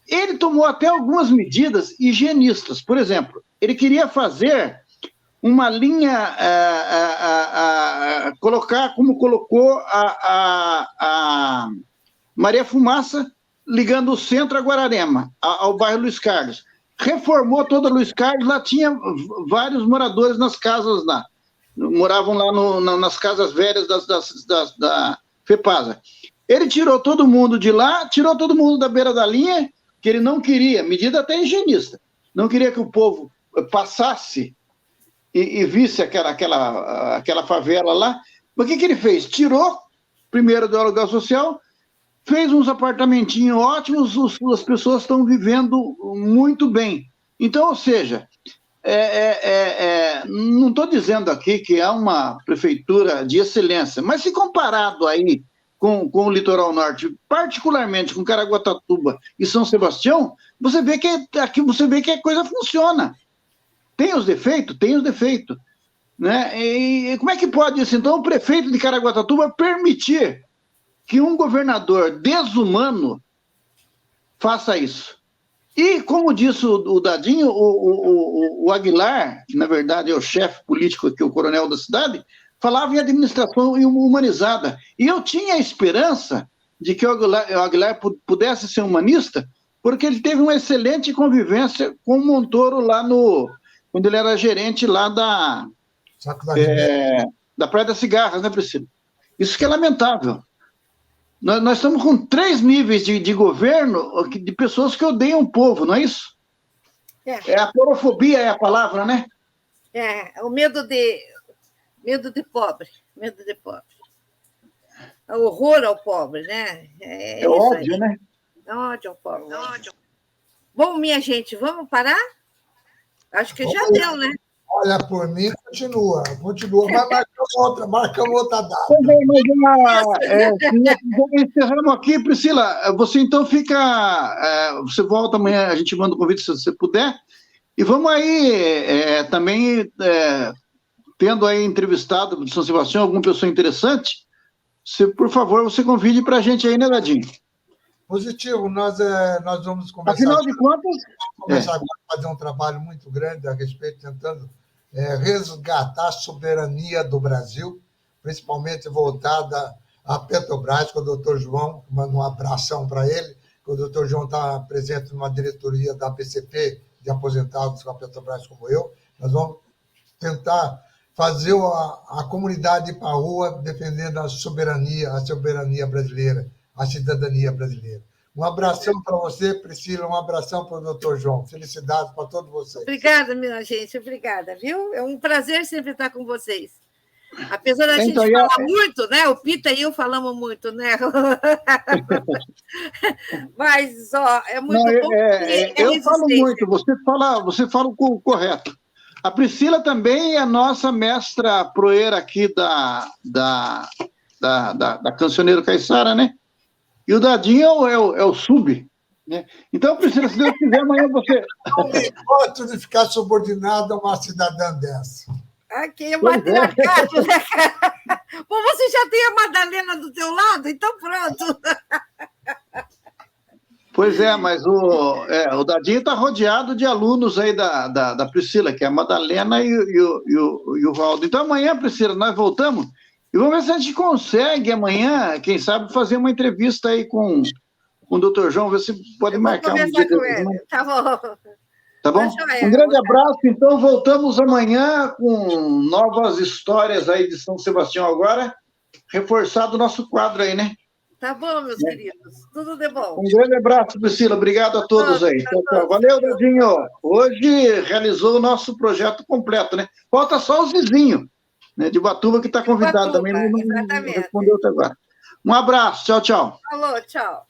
Ele tomou até algumas medidas higienistas. Por exemplo, ele queria fazer uma linha, colocar como colocou a Maria Fumaça, ligando o centro a Guararema, ao bairro Luiz Carlos. Reformou toda Luiz Carlos, lá tinha vários moradores nas casas lá. Moravam lá nas casas velhas da FEPASA. Ele tirou todo mundo de lá, tirou todo mundo da beira da linha, que ele não queria, medida até higienista, não queria que o povo passasse e visse aquela favela lá. O que ele fez? Tirou, primeiro, do aluguel social, fez uns apartamentinhos ótimos, as pessoas estão vivendo muito bem. Então, ou seja, não estou dizendo aqui que é uma prefeitura de excelência, mas se comparado aí com o litoral norte, particularmente com Caraguatatuba e São Sebastião, você vê que a coisa funciona. Tem os defeitos? Tem os defeitos. Né? E como é que pode isso? Então, o prefeito de Caraguatatuba permitir que um governador desumano faça isso. E, como disse o Dadinho, o Aguilar, que na verdade é o chefe político aqui, o coronel da cidade, falava em administração humanizada. E eu tinha a esperança de que o Aguilar pudesse ser humanista, porque ele teve uma excelente convivência com o Montoro lá quando ele era gerente lá da Praia das Cigarras, né, Priscila? Isso que é lamentável. Nós estamos com 3 níveis de governo de pessoas que odeiam o povo, não é isso? A porofobia é a palavra, né?
O medo de pobre. O horror ao pobre, né?
É ódio, né?
Ódio ao pobre. Bom, minha gente, vamos parar? Acho que já deu, né?
Olha, por mim, continua, mas marcamos outra data.
Encerramos aqui, Priscila, você então você volta amanhã, a gente manda o convite se você puder, e vamos aí também, tendo aí entrevistado de São Sebastião alguma pessoa interessante, por favor, você convide para a gente aí, né, Dadinho?
Positivo, nós vamos começar...
Afinal de contas...
Começar agora a fazer um trabalho muito grande a respeito, tentando resgatar a soberania do Brasil, principalmente voltada à Petrobras, com o doutor João, mando um abração para ele, que o doutor João está presente numa diretoria da PCP, de aposentados com a Petrobras como eu. Nós vamos tentar fazer a comunidade ir para a rua defendendo a soberania brasileira, a cidadania brasileira. Um abração para você, Priscila, um abração para o doutor João. Felicidades para todos vocês.
Obrigada, minha gente, obrigada, viu? É um prazer sempre estar com vocês. Apesar da gente falar muito, né? O Pita e eu falamos muito, né? Mas, é muito bom.
Eu falo muito, você fala o correto. A Priscila também é a nossa mestra proeira aqui da Cancioneiro Caiçara, né? E o Dadinho é o sub, né? Então, Priscila, se Deus quiser, amanhã você...
Não me gosto de ficar subordinado a uma cidadã dessa.
Aqui é matriarcado, né, cara? Bom, você já tem a Madalena do teu lado, então pronto.
Pois é, mas o Dadinho está rodeado de alunos aí da Priscila, que é a Madalena e o Valdo. Então, amanhã, Priscila, nós voltamos... E vamos ver se a gente consegue amanhã, quem sabe, fazer uma entrevista aí com o doutor João, ver se pode marcar um dia.
Com ele. Tá bom.
Tá bom? Um grande abraço. Então, voltamos amanhã com novas histórias aí de São Sebastião agora, reforçado o nosso quadro aí, né?
Tá bom, meus queridos. Tudo de bom.
Um grande abraço, Priscila. Obrigado a todos aí. Tchau. Valeu, Dadinho. Hoje realizou o nosso projeto completo, né? Falta só os vizinhos. De Ubatuba, que está convidado também, não respondeu até agora. Um abraço, tchau.
Falou, tchau.